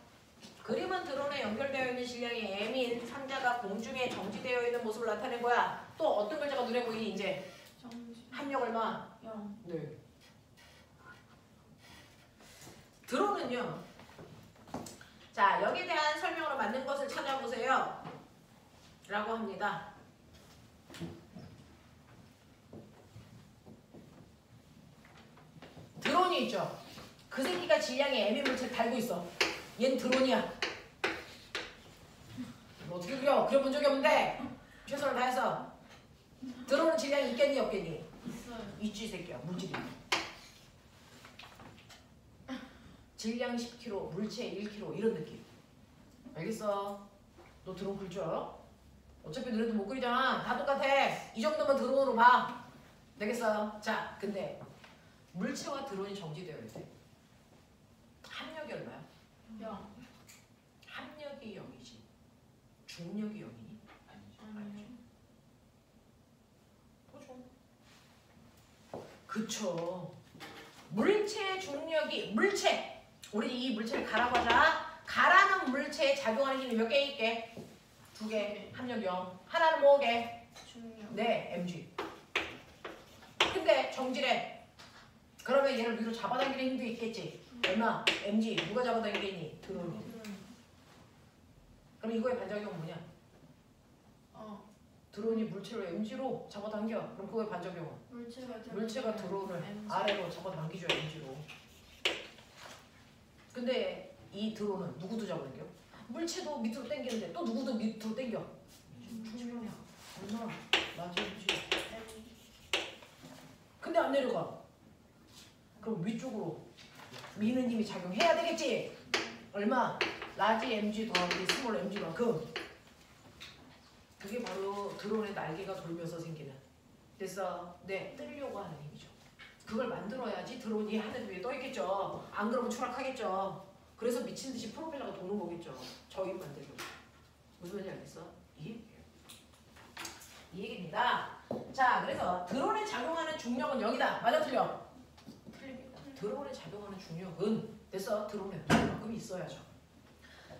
그림은 드론에 연결되어 있는 질량이 M인 상자가 공중에 정지되어 있는 모습을 나타낸 거야. 또 어떤 글자가 눈에 보이니 이제? 정지. 합력 얼마? 0. 네. 드론은요. 자, 여기에 대한 설명으로 맞는 것을 찾아보세요. 라고 합니다. 드론이 있죠. 그 새끼가 질량이 M의 물체를 달고 있어. 얜 드론이야. 뭐 어떻게 그려? 그려본 적이 없는데 최선을 다해서. 드론은 질량이 있겠니 없겠니? 있어요. 있지 이 새끼야. 물질이. 질량 10kg, 물체 1kg 이런 느낌. 알겠어? 너 드론 그릴 줄 알아? 어차피 너네도 못 그리잖아. 다 똑같아. 이 정도면 드론으로 봐. 되겠어? 자, 근데 물체와 드론이 정지되어 있대. 합력이 얼마야? 0. 합력이 0이지. 중력이 0이니? 아니요. 그쵸. 물체의 중력이 물체. 우리 이 물체를 가라고 하자. 가라는 물체 물체에 작용하는 힘이 몇 개 있게? 2개. 합력 0. 하나는 뭐게? 중력. 네, mg. 근데 정지래. 그러면 얘를 위로 잡아당기는 힘도 있겠지. 얼마? mg. 누가 잡아당기겠니? 드론이. 그럼 이거의 반작용은 뭐냐? 드론이 물체를 mg로 잡아당겨. 그럼 그거의 반작용은? 물체가 드론을 아래로 잡아당기죠, mg로. 근데 이 드론은 누구도 잡아당겨? 물체도 밑으로 당기는데 또 누구도 밑으로 당겨? 중력이야. 얼마? 맞아, mg. 근데 안 내려가. 그럼 위쪽으로 미는 힘이 작용해야 되겠지? 얼마? 라지 mg 더하기 스몰 mg만큼. 그게 바로 드론의 날개가 돌면서 생기는. 됐어? 네, 뜨려고 하는 힘이죠. 그걸 만들어야지 드론이 하늘 위에 떠 있겠죠. 안 그러면 추락하겠죠. 그래서 미친 듯이 프로펠러가 도는 거겠죠. 저 힘 만들려고. 무슨 말인지 알겠어? 이 얘기입니다. 자, 그래서 드론에 작용하는 중력은 0이다. 맞아, 틀려? 틀립니다. 드론에 작용하는 중력은 됐어? 드론에 무게만큼 있어야죠.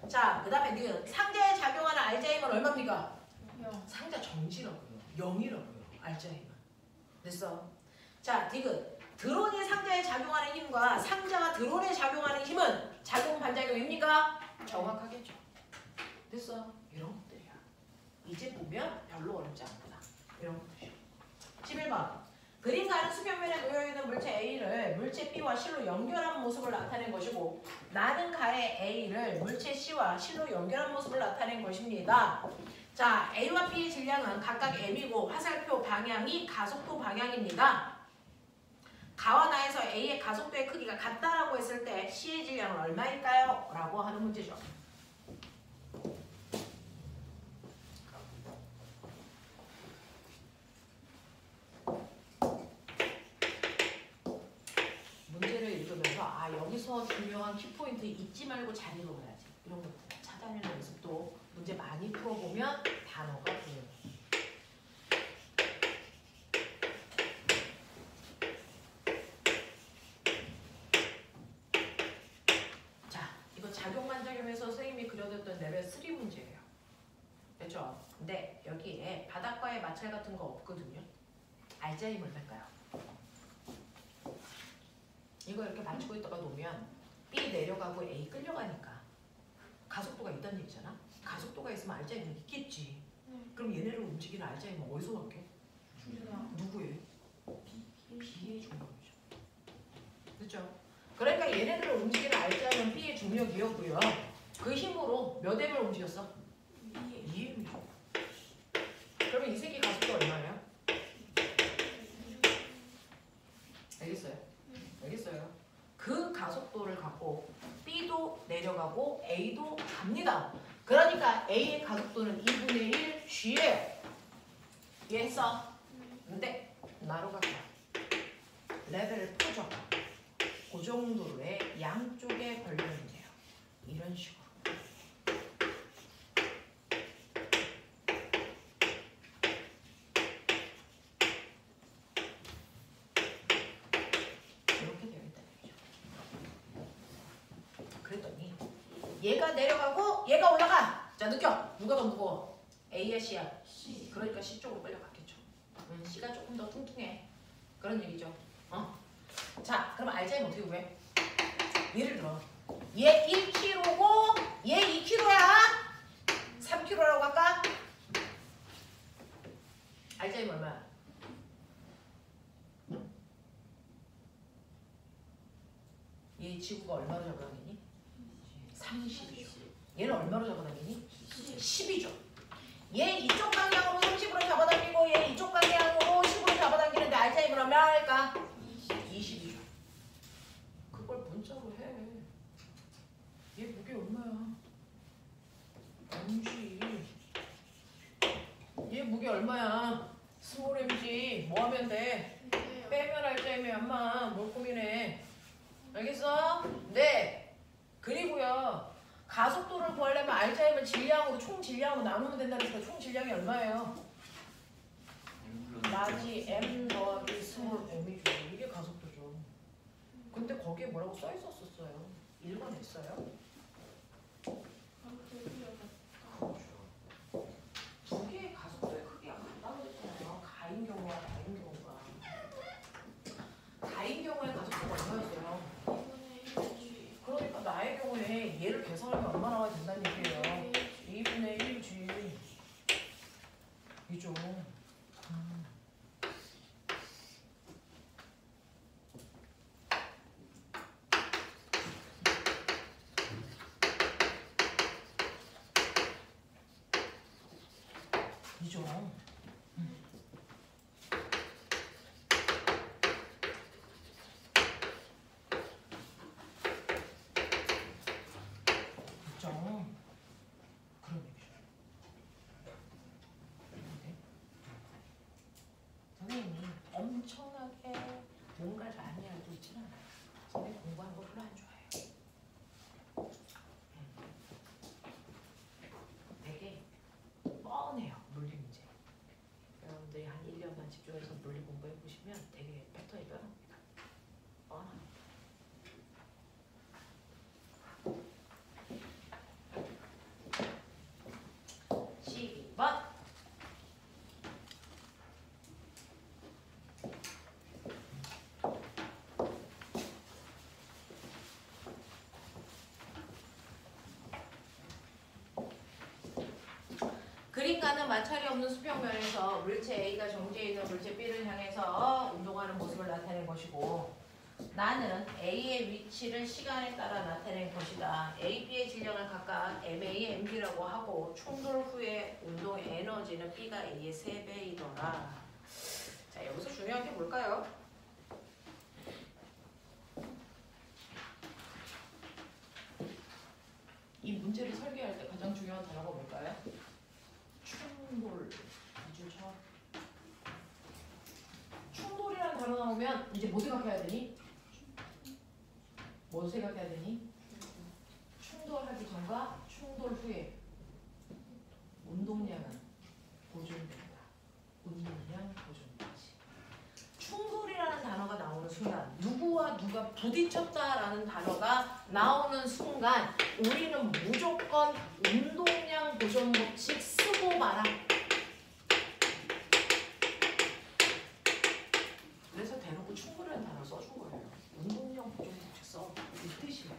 자, 그 다음에 니은 상자에 작용하는 알자힘은 얼마입니까? 상자 정지라고요. 0이라고요. 알자힘은. 됐어? 자, 디귿. 드론이 상자에 작용하는 힘과 상자가 드론에 작용하는 힘은 작용 반작용입니까? 정확하겠죠. 됐어? 이런 것들이야. 이제 보면 별로 어렵지 않구나. 이런 것들이야. 11번. 그림 가는 수평면에 놓여있는 물체 A를 물체 B와 실로 연결한 모습을 나타낸 것이고 나는 가의 A를 물체 C와 실로 연결한 모습을 나타낸 것입니다. 자, A와 B의 질량은 각각 m이고 화살표 방향이 가속도 방향입니다. 가와 나에서 A의 가속도의 크기가 같다라고 했을 때 C의 질량은 얼마일까요? 라고 하는 문제죠. 문제를 읽으면서 아, 여기서 중요한 키포인트 잊지 말고 잘 읽어봐야지. 이런 것들 찾아내는 연습도 문제 많이 풀어보면 단어가 보여요. 자, 이거 작용 반작용에서 선생님이 그려뒀던 레벨 3 문제예요. 됐죠? 근데 여기에 바닥과의 마찰 같은 거 없거든요. 알자힘 얼마일까요? 이거 이렇게 받치고 있다가 놓으면 B 내려가고 A 끌려가니까 가속도가 있다는 얘기잖아. 가속도가 있으면 알자힘은 있겠지. 그럼 얘네를 움직이는 알자힘은 어디서 갖게? 누구의? B의 중력이죠. 그렇죠? 그러니까 얘네들을 움직이는 알자힘은 B의 중력이었고요. 그 힘으로 몇 M을 움직였어? 2M이죠. 그러면 이 새끼 가속도 얼마예요? 알겠어요? 알겠어요? 그 가속도를 갖고 B도 내려가고 A도 갑니다. 그러니까 A의 가속도는 2분의 1 G예요. 이해했어? 근데 나로 갈까? 레벨을 풀어줘. 그 정도의 양쪽에 걸리면 돼요. 이런 식으로. 이렇게 되어 있다는 얘기죠. 그랬더니 얘가 내려가고 얘가 올라가. 자, 느껴. 누가 더 무거워? A야 C야? C. 그러니까 C 쪽으로 끌려갔겠죠. C가 조금 더 뚱뚱해. 그런 얘기죠. 자, 그럼 알자힘 어떻게 구해? 예를 들어 얘 1kg고 얘 2kg야. 3kg라고 할까? 알자힘 얼마야? 얘 지구가 얼마로 잡아당기니? 30이죠. 얘는 얼마로 잡아당기니? 10이죠. 얘 이쪽 방향으로 30으로 잡아당기고 얘 이쪽 방향으로 10으로 잡아당기는데 알자힘은 얼마일까? 20이죠. 그걸 문자로 해. 얘 무게 얼마야? mg. 얘 무게 얼마야? 스몰 mg. 뭐 하면 돼? 빼면 알자힘이 엄마. 뭘 고민해? 알겠어? 네. 그리고요. 가속도를 구하려면 알자힘을 질량으로 총 질량으로 나누면 된다는 거니까 총 질량이 얼마예요? 라지 m 더하기 스몰 m이죠. 이게 가속도죠. 근데 거기에 뭐라고 써 있었어요? 읽어냈어요? 얘를 계산하면 얼마 나와야 된다는 얘기예요. 2분의 1g. 이죠. 이죠. 그죠. 그런 얘기죠. 네. 선생님이 엄청나게 뭔가를 많이 알고 있지는 않아요. 선생님 공부하는 거 별로 안 좋아해요. 되게 뻔해요. 물리 문제. 여러분들이 한 1년만 집중해서 물리 공부해 보시면 되게 패턴이 뻔합니다. 뻔합니다. 12번. 그림과는 마찰이 없는 수평면에서 물체 A가 정지해 있는 물체 B를 향해서 운동하는 모습을 나타낸 것이고, 나는 A의 위치를 시간에 따라 나타낸 것이다. A, B의 질량을 각각 MA, MB라고 하고 충돌 후에 운동의 에너지는 B가 A의 3배이더라. 자, 여기서 중요한 게 뭘까요? 이 문제를 설계할 때 가장 중요한 단어가 뭘까요? 충돌. 이주죠. 충돌이라는 단어 나오면 이제 뭐 생각해야 되니? 뭐 생각해야 되니? 충돌하기 전과 충돌 후에 운동량은 보존된다. 운동량 보존되지. 충돌이라는 단어가 나오는 순간, 누구와 누가 부딪혔다라는 단어가 나오는 순간 우리는 무조건 운동량 보존 법칙 쓰고 말아. 그래서 대놓고 충돌이라는 단어 써준 거예요. 운동량 보존 법칙 써. 이 뜻이에요.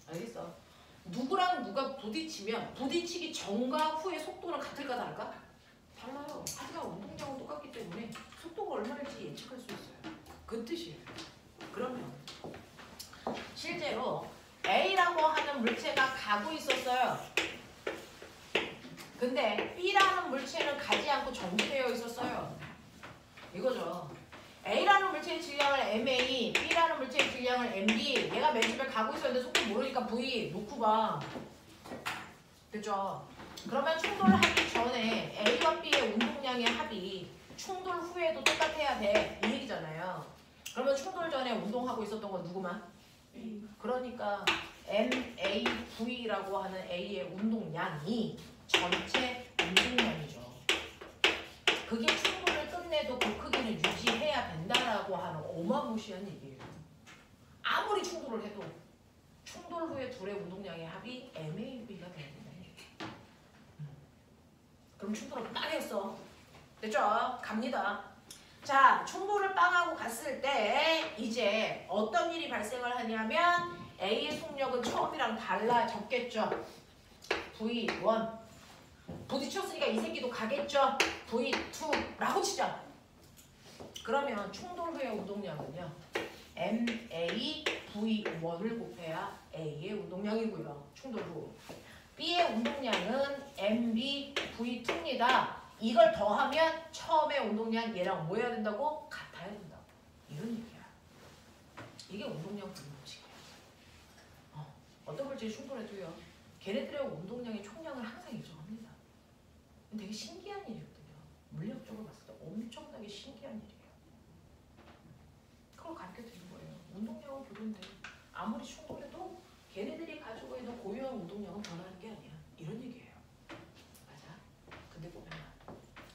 알겠어? 누구랑 누가 부딪히면 부딪히기 전과 후의 속도는 같을까 다를까? 달라요. 하지만 운동량은 똑같기 때문에 속도가 얼마일지 예측할 수 있어요. 그 뜻이에요. 그러면 실제로 A라고 하는 물체가 가고 있었어요. 근데 B라는 물체는 가지 않고 정지되어 있었어요. 이거죠. A라는 물체의 질량을 MA, B라는 물체의 질량을 MB. 얘가 맨 처음에 가고 있었는데 속도 모르니까 V 놓고 봐. 됐죠? 그러면 충돌하기 전에 A와 B의 운동량의 합이 충돌 후에도 똑같아야 돼. 이 얘기잖아요. 그러면 충돌 전에 운동하고 있었던 건 누구만? 그러니까 MAV라고 하는 A의 운동량이 전체 운동량이죠. 그게 충돌을 끝내도 그 크기는 유지해야 된다라고 하는 어마무시한 얘기예요. 아무리 충돌을 해도 충돌 후에 둘의 운동량의 합이 MAV가 돼야 된다는 얘기예요. 그럼 충돌을 빵 했어. 됐죠? 갑니다. 자, 충돌을 빵하고 갔을 때 이제 어떤 일이 발생을 하냐면 A의 속력은 처음이랑 달라졌겠죠. V1 부딪혔으니까 이 새끼도 가겠죠. V2라고 치자. 그러면 충돌 후의 운동량은요, MA V1을 곱해야 A의 운동량이고요. 충돌 후 B의 운동량은 MB V2입니다. 이걸 더하면 처음에 운동량 얘랑 뭐 해야 된다고? 같아야 된다고. 이런 얘기야. 이게 운동량 분모식이야. 어떤 물질이 충돌해도요, 걔네들의 운동량의 총량을 항상 일정합니다. 되게 신기한 일이거든요. 물리학적으로 봤을 때 엄청나게 신기한 일이에요. 그걸 가르쳐드린 거예요. 운동량은 보존돼. 아무리 충돌해도 걔네들이 가지고 있는 고유한 운동량은 변하는 게 아니야. 이런 얘기예요. 맞아? 근데 보면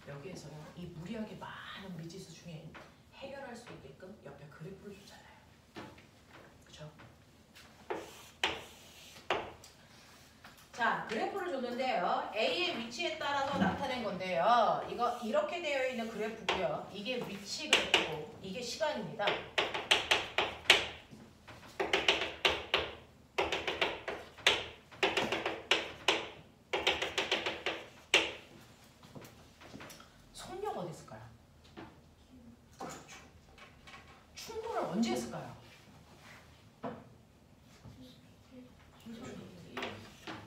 여기에서요, 이 무리하게 많은 미지수 중에 해결할 수 있게끔 옆에 그래프를 주잖아요. 그쵸? 자, 그래프를 줬는데요. A의 위치에 따라서 나타낸 건데요. 이거 이렇게 되어 있는 그래프고요. 이게 위치 그래프고 이게 시간입니다. 언제 했을까요?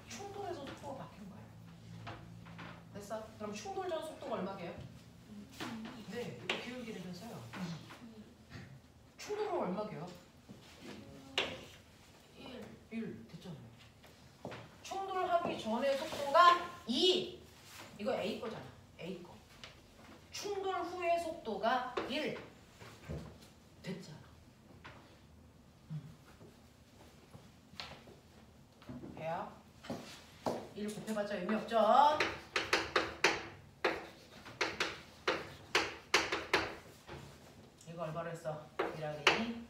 충돌에서 속도가 바뀐 거예요. 됐어? 그럼 충돌 전 속도가 얼마게요? 네, 이거 비율기라면서요. 충돌은 얼마게요? 1 됐잖아요. 충돌하기 전에 속도가 2. 이거 A 거잖아. A 거. 충돌 후의 속도가 1. 됐잖아. 해요. 1 곱해봤자 의미 없죠? 이거 얼마로 했어? 1하기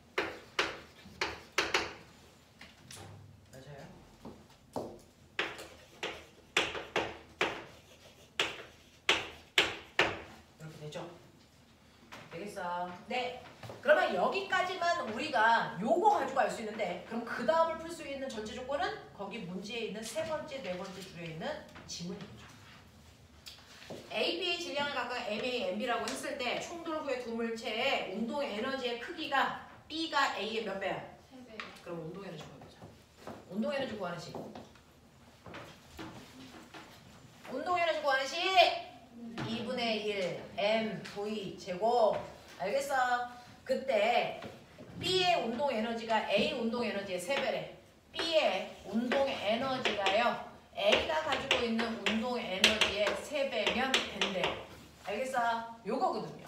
맞아요? 이렇게 되죠? 되겠어? 네. 그러면 여기까지만 우리가 요거 가지고 알 수 있는데 그럼 그 다음을 풀 수 있는 전제 조건은 거기 문제에 있는 세 번째, 네 번째 줄에 있는 지문이죠. A, B의 질량을 각각 MA, MB라고 했을 때 충돌 후의 두 물체의 운동 에너지의 크기가 B가 A의 몇 배야? 3배. 그럼 운동 에너지 구해보자. 운동 에너지 구하는 식. 운동 에너지 구하는 식 2분의 1 M V 제곱. 알겠어? 그때 B의 운동 에너지가 A 운동 에너지의 3배래. B의 운동 에너지가요. A가 가지고 있는 운동 에너지의 3배면 된대. 알겠어? 요거거든요.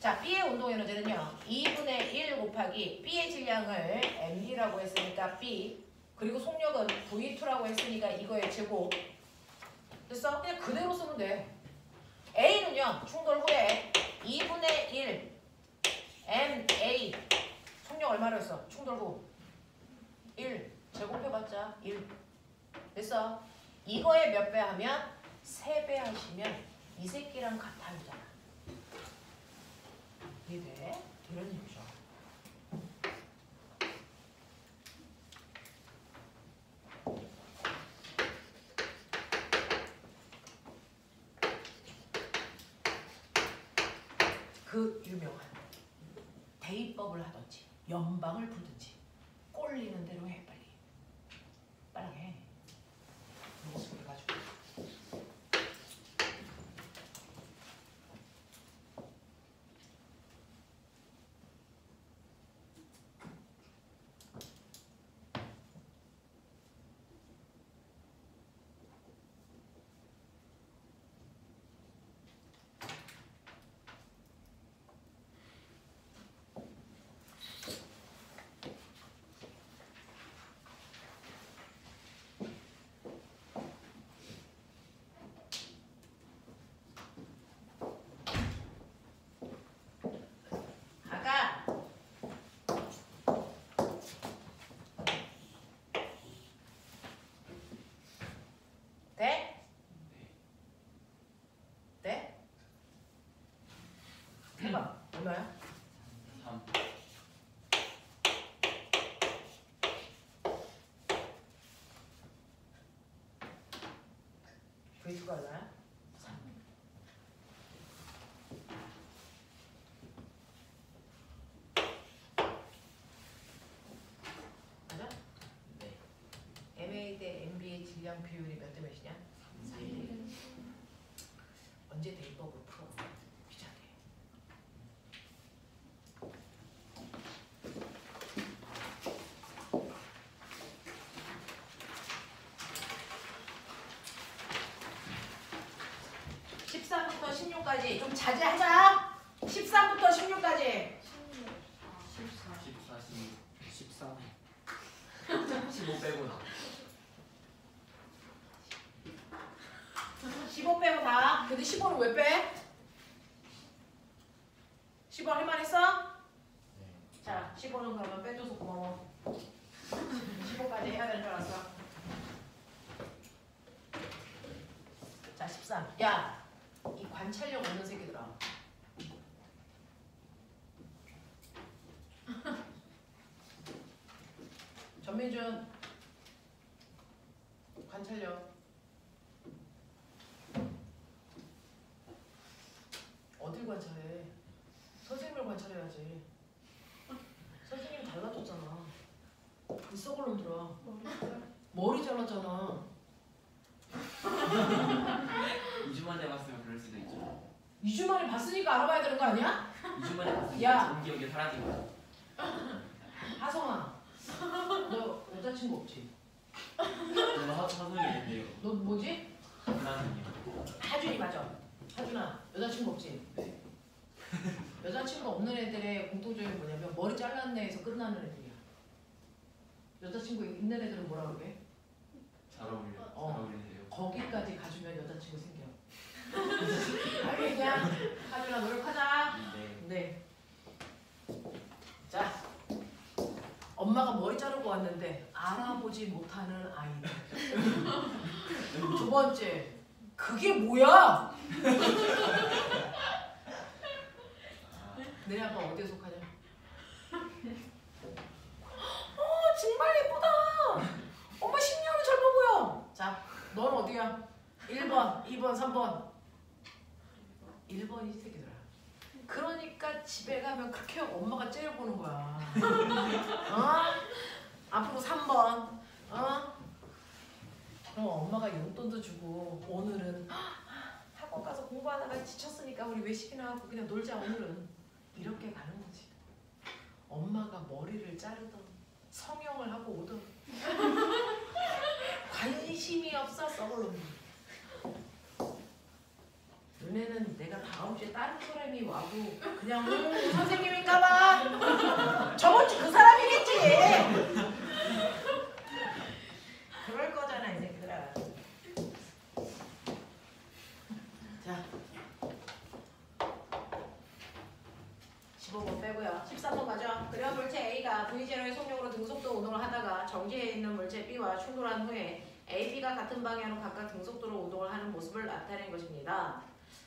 자, B의 운동 에너지는요. 2분의 1 곱하기 B의 질량을 MB라고 했으니까 B 그리고 속력은 V2라고 했으니까 이거의 제곱. 됐어? 그냥 그대로 쓰면 돼. A는요. 충돌 후에 2분의 1 MA 속력 얼마로 했어? 충돌 후 1 제곱해봤자 1 됐어? 이거에 몇 배 하면 3배 하시면 이 새끼랑 같아요잖아. 이해돼? 이런 얘기죠. 그 유명한 대입법을 하든지 연방을 풀든지 꼴리는 대로 해. 빨리 빨리 해. 이거 소개가지고 아까 돼? 돼? 해봐. 얼마야? 3 V2가 얼마야? 3. 맞아? 네. MA 대 MB의 질량 비율이 몇 대 몇이냐? 3배. 언제 대입법으로 풀어? 귀찮게. (13부터 16까지) 좀 자제하자. 13부터 16까지 16. 14 16 13 15 빼고 나 15 빼고 다. 근데 15는 왜 빼? 15 할만했어? 네. 자, 15는 그러면 빼줘서 고마워. 15까지 해야 되는 줄 알았어. 자, 13. 야, 이 관찰력 없는 새끼들아. 전민준, 관찰력. 어딜 관찰해? 선생님을 관찰해야지. 닮았잖아. 2주 만에 봤으면 그럴 수도 있죠. 2주 만에 봤으니까 알아봐야 되는 거 아니야? 2주 만에 봤으면 야. 좋은 기억이 사라진 거야. 하성아, 너 여자친구 없지? 저는 하성이 있는데요. 너 뭐지? 하나는요. 하준이 맞아. 하준아, 여자친구 없지? 네. 여자친구 없는 애들의 공통점이 뭐냐면 머리 잘랐네 해서 끝나는 애들이야. 여자친구 있는 애들은 뭐라 그러게? 잘 어울려. 어. 잘 어울리세요. 거기까지 가주면 여자친구 생겨. 알겠냐? 하준아 노력하자. 네. 네. 자, 엄마가 머리 자르고 왔는데 알아보지 못하는 아이들. 두 번째, 그게 뭐야? 너네 아빠 어디에 속하냐? 정말 예쁘다. 엄마 10년은 젊어 보여. 자, 넌 어디야? 1번, 2번, 3번. 1번이지 새끼들아. 그러니까 집에 가면 그렇게 엄마가 째려보는 거야. 어? 앞으로 3번. 어? 그럼 엄마가 용돈도 주고 오늘은 학원 가서 공부하다가 지쳤으니까 우리 외식이나 하고 그냥 놀자 오늘은. 이렇게 가는 거지. 엄마가 머리를 자르던 성형을 하고 오던 관심이 없어 썩을 놈. 너네는 내가 다음 주에 다른 사람이 와도 그냥 선생님인가봐. 저번 주 그 사람이겠지. 그럴 거잖아 이 새끼들아. 자, 15번 빼고요. 13번 가죠. 그래서 물체 A가 V제로의 속력으로 등속도 운동을 하다가 정지해 있는 물체 B와 충돌한 후에 A, B가 같은 방향으로 각각 등속도로 운동을 하는 모습을 나타낸 것입니다.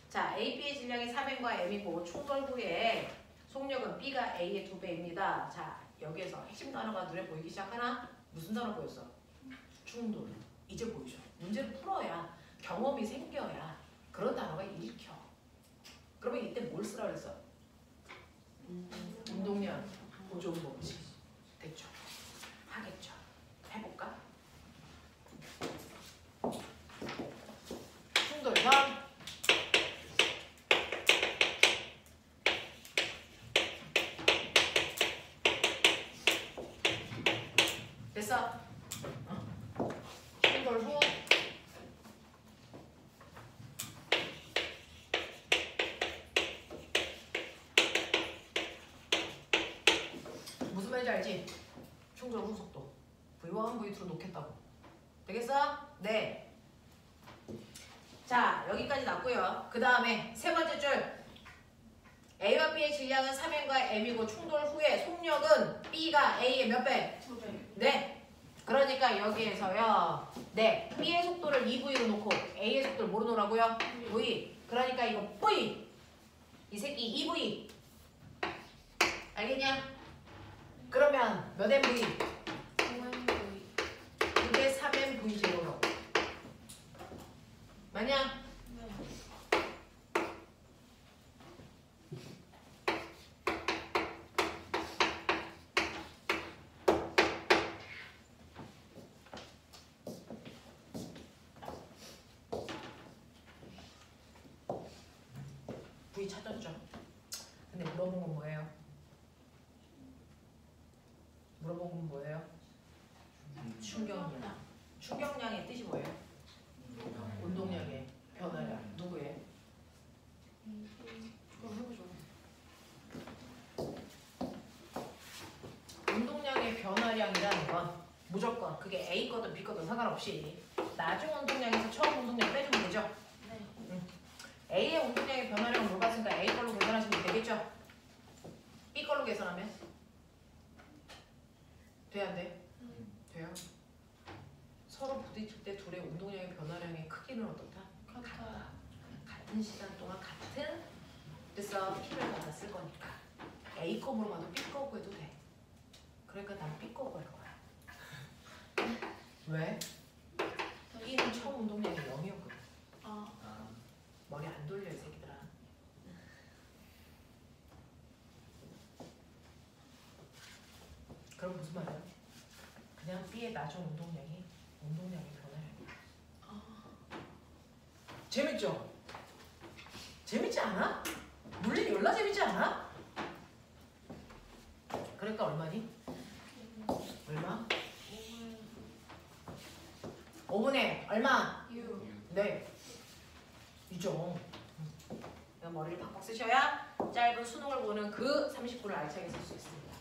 자, A, B의 질량이 3M과 M이고 충돌 후에 속력은 B가 A의 2배입니다. 자, 여기에서 핵심 단어가 눈에 보이기 시작하나? 무슨 단어 보였어? 충돌. 이제 보이죠? 문제를 풀어야 경험이 생겨야 그런 단어가 읽혀. 그러면 이때 뭘 쓰라 그랬어? 운동량 보존 법칙. 됐죠? 하겠죠? 해볼까? 충돌 다음. 됐어? 충돌 후 무슨 말인지 알지? 충돌 후 속도 V1, V2로 놓겠다고. 되겠어? 네. 자, 여기까지 났고요. 그 다음에 세 번째 줄 A와 B의 질량은 3M과 M이고 충돌 후에 속력은 B가 A의 몇 배? 2배. 네. 그러니까 여기에서요. 네. B의 속도를 2V로 놓고 A의 속도를 뭐로 놓으라고요? V. 그러니까 이거 V. 이 새끼 2V. 알겠냐? 그러면 몇 MV? 5MV. 그게 3MV 제로라고. 맞냐? 네. V 찾았죠? 근데 물어본 건 뭐예요? 물어본 건 뭐예요? 충격량. 충격량의 뜻이 뭐예요? 운동량의 변화량. 누구의? 그럼 해보죠. 운동량의 변화량이라는 건 무조건 그게 A 거든 B 거든 상관없이 나중 운동량에서 처음 운동량 빼주면 되죠? 네. A의 운동량의 변화량을 물어봤으니까 A 걸로 계산하시면 되겠죠? B 걸로 계산하면? 돼, 안 돼? 돼요. 서로 부딪힐 때 둘의 운동량의 변화량의 크기는 어떻다? 같아요. 같은 시간 동안 같은 그래서 힘을 받았을 거니까 A 거 물어봐도 B 거 구해도 돼. 그러니까 난 B 거 구할 거야. 왜? B는 처음 운동량이 0이었거든. 아, 아, 머리 안 돌려 이 새끼들아. 그럼 무슨 말이야? 그냥 B의 나중 운동량이 재밌죠? 재밌지 않아? 물리 열나 재밌지 않아? 그러니까 얼마니? 얼마? 5분의 얼마? 6. 네. 이죠. 머리를 팍팍 쓰셔야 짧은 수능을 보는 그 30분을 알차게 쓸 수 있습니다.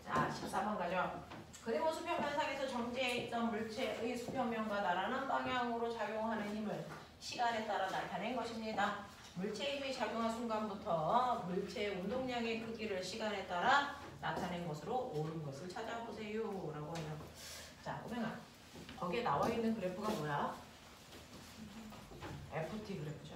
자, 14번 가죠. 그리고 수평면상에서 정지해 있던 물체의 수평면과 나란한 방향으로 작용하는 힘을 시간에 따라 나타낸 것입니다. 물체의 힘이 작용한 순간부터 물체의 운동량의 크기를 시간에 따라 나타낸 것으로 옳은 것을 찾아보세요. 라고 해요. 자, 오명아. 거기에 나와 있는 그래프가 뭐야? FT 그래프죠.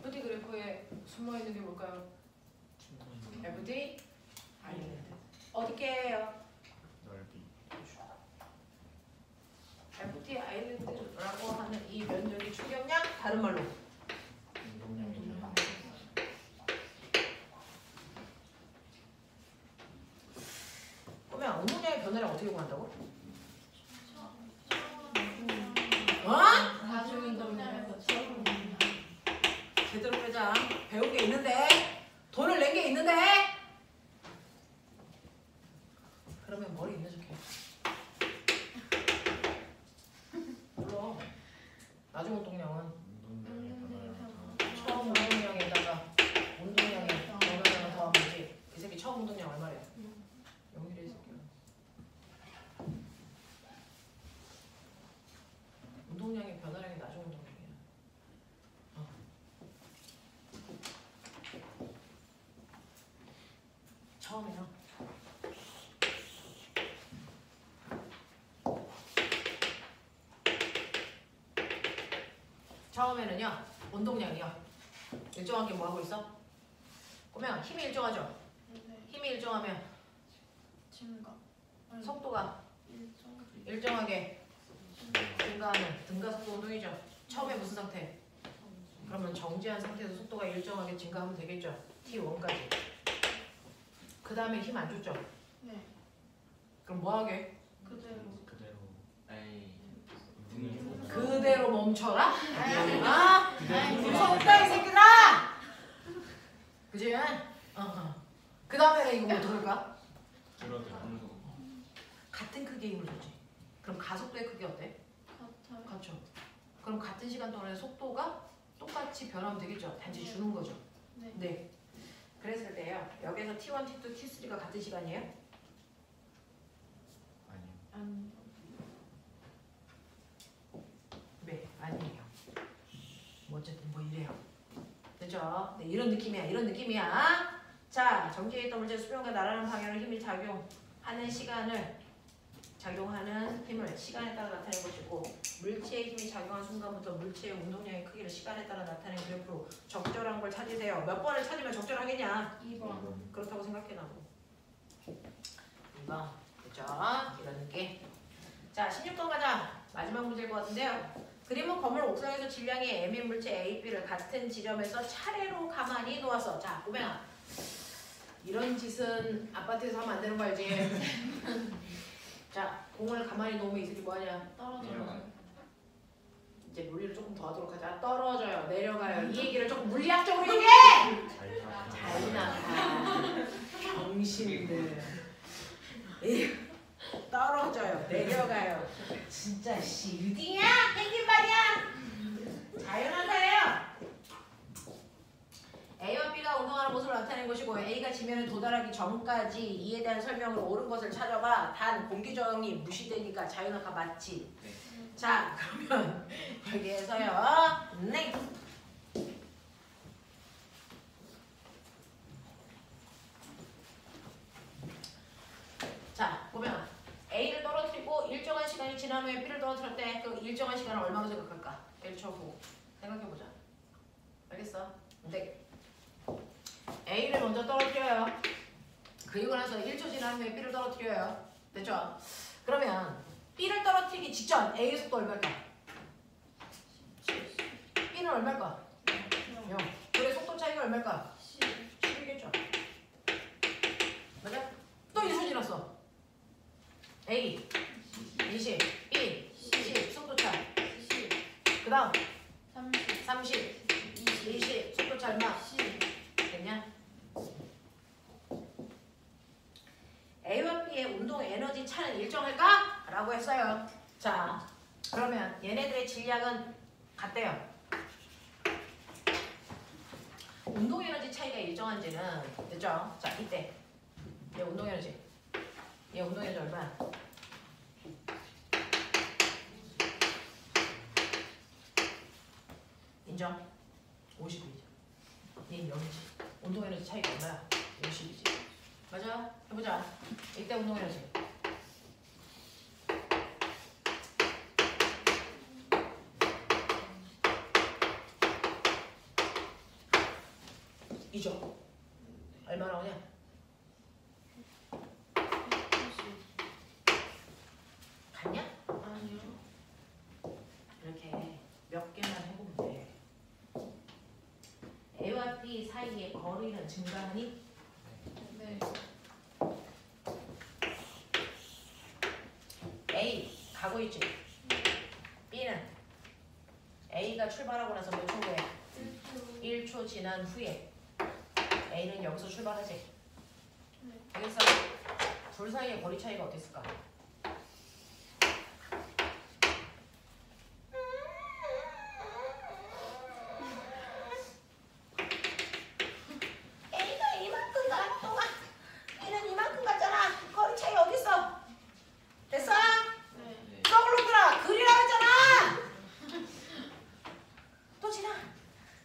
FT 그래프에 숨어 있는 게 뭘까요? FT 아일랜드. 어디게요? 넓이. FT 아일랜드라고 하는 이 면적의 충격량 다른 말로 운동량이죠. 그러면 운동량의 변화를 어떻게 구한다고? 어? 다중운동량에서 처음 제대로 빼자. 배운 게 있는데 돈을 낸 게 있는데 그러면 머리 있는 척해. 물론 나중 운동량은 운동량의 변화를 처음 운동량에다가 운동량의 변화량을 더하면 되지. 이 새끼 처음 운동량 얼마래? 0이래 이 새끼야. 운동량의 변화량이 나중 운동량이야. 처음에요. 처음에는요 운동량이요 일정하게 뭐 하고 있어? 그러면 힘이 일정하죠. 네. 힘이 일정하면 증가. 속도가 일정. 일정하게 증가하는 등가속도 운동이죠. 처음에 무슨 상태? 그러면 정지한 상태에서 속도가 일정하게 증가하면 되겠죠. T1까지. 그 다음에 힘 안 줬죠. 네. 그럼 뭐 하게? 그대로. 그대로 에이. 그대로 멈춰라? 아? 무섭다 이 새끼들아! 그지? 그 다음에는 이거 뭐 어떡할까? 줄어들어. 같은 크기의 힘을 줬지. 그럼 가속도의 크기 어때? 같아요. 그렇죠. 그럼 같은 시간 동안에 속도가 똑같이 변하면 되겠죠. 단지 주는 거죠. 네. 네. 그랬을 때요. 여기서 T1, T2, T3가 같은 시간이에요? 아니요. 아니. 네, 아니에요. 뭐 어쨌든 뭐 이래요. 됐죠? 네, 이런 느낌이야. 이런 느낌이야. 자, 정지해 있던 물체 수평과 나란한 방향으로 힘이 작용하는 힘을 시간에 따라 나타낸 것이고 물체의 힘이 작용한 순간부터 물체의 운동량의 크기를 시간에 따라 나타낸 그래프로 적절한 걸 찾으세요. 몇 번을 찾으면 적절하겠냐? 2번. 그렇다고 생각해 나도. 2번. 그죠? 이런 느낌. 자, 16번 가자. 마지막 문제일 것 같은데요. 그림은 건물 옥상에서 질량이 M인 물체 A, B를 같은 지점에서 차례로 가만히 놓아서 자, 꼬맹아. 이런 짓은 아파트에서 하면 안 되는 거 알지? 자, 공을 가만히 놓으면 이 새끼 뭐하냐? 떨어져요. 이제 물리를 조금 더 하도록 하자. 떨어져요. 내려가요. 이 얘기를 조금 물리학적으로 얘기해! 잘 나가. 병신들. 에휴, 떨어져요. 내려가요. 진짜 실딩이야? 땡길발이야? 자연한타예요. A와 B가 운동하는 모습을 나타낸 것이고 A가 지면에 도달하기 전까지 이에 대한 설명을 옳은 것을 찾아봐. 단 공기저항이 무시되니까 자연학과 맞지? 네. 자, 그러면 여기에서요. 네. 자, 보면 A를 떨어뜨리고 일정한 시간이 지난 후에 B를 떨어뜨릴 때 그 일정한 시간을 얼마로 생각할까? 1초 후 생각해보자. 알겠어? 되겠어? 근데 A를 먼저 떨어뜨려요. 그리고 나서 1초 지난 후에 B를 떨어뜨려요. 됐죠? 그러면 B를 떨어뜨리기 직전 A의 속도 얼마일까? B는 얼마일까? 0. 그래 속도 차이가 얼마일까? 10이겠죠. 맞아? 또 1초 지났어. A 20, B 10 속도 차. 그 다음 30, 20 속도 차 얼마? 됐냐? A와 B의 운동 에너지 차는 일정할까? 라고 했어요. 자, 그러면 얘네들의 질량은 같대요. 운동 에너지 차이가 일정한지는 됐죠? 자, 이때 얘 운동 에너지. 얘 운동 에너지 얼마야? 인정? 50이지. 얘 0이지. 운동 에너지 차이가 얼마야? 50이지. 맞아? 해보자. 이때 운동 에너지. 이죠. 얼마 나오냐? 같냐? 아니요. 이렇게 몇 개만 해보면 돼. A와 B 사이의 거리는 증가하니? 네. A 가고 있지. B는 A가 출발하고 나서 몇 초 후에? 1초 지난 후에 A는 여기서 출발하지. 네. 알겠어? 둘 사이의 거리 차이가 어떻게 있을까? A가 이만큼 가는 동안 B는 이만큼 갔잖아. 거리 차이 어디 있어? 됐어? 네. 떠올르더라. 그리라 했잖아. 또 지나.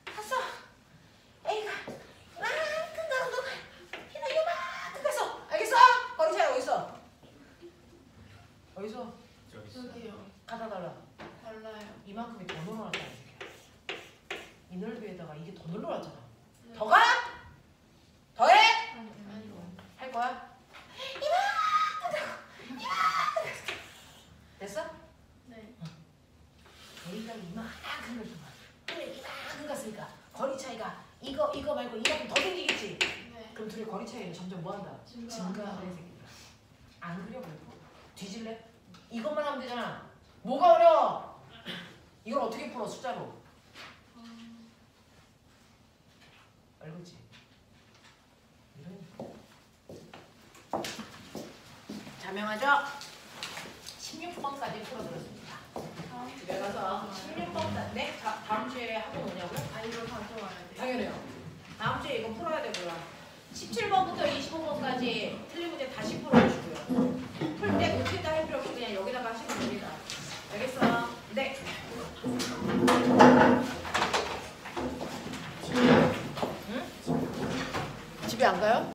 갔어. A가 이만큼 가는 동안 B는 이만큼 갔어. 알겠어? 거리 차이 어디 있어? 어디 있어? 저기 있어. 저기요. 가다 달라. 달라요. 이만큼이 더 늘어났다는 얘기야. 이 넓이에다가 이게 더 늘어났잖아. 네. 더 가? 더해? 아니요. 할 거야? 됐어? 네. A가 이만큼 갈 동안 B는 이만큼 갔으니까 거리 차이가 이거 말고 이만큼 더 생기겠지? 네. 그럼 둘의 거리 차이는 점점 뭐한다? 증가하는 생긴다. 안 그려 볼까? 뒤질래? 이것만 하면 되잖아. 뭐가 어려워? 이걸 어떻게 풀어 숫자로? 알겠지? 이러니까. 자명하죠? 16번까지 풀어드렸습니다. 집에 가서 16번까지 네? 다음 주에 하고 오냐고요? 이걸 가져와야 돼. 당연해요. 다음 주에 이거 풀어야 되고요. 17번부터 25번까지 틀린 문제 다시 풀어주시고요. 풀 때 노트에다 할 필요 없이 그냥 여기다가 하시면 됩니다. 알겠어? 네. 응? 집에 안 가요?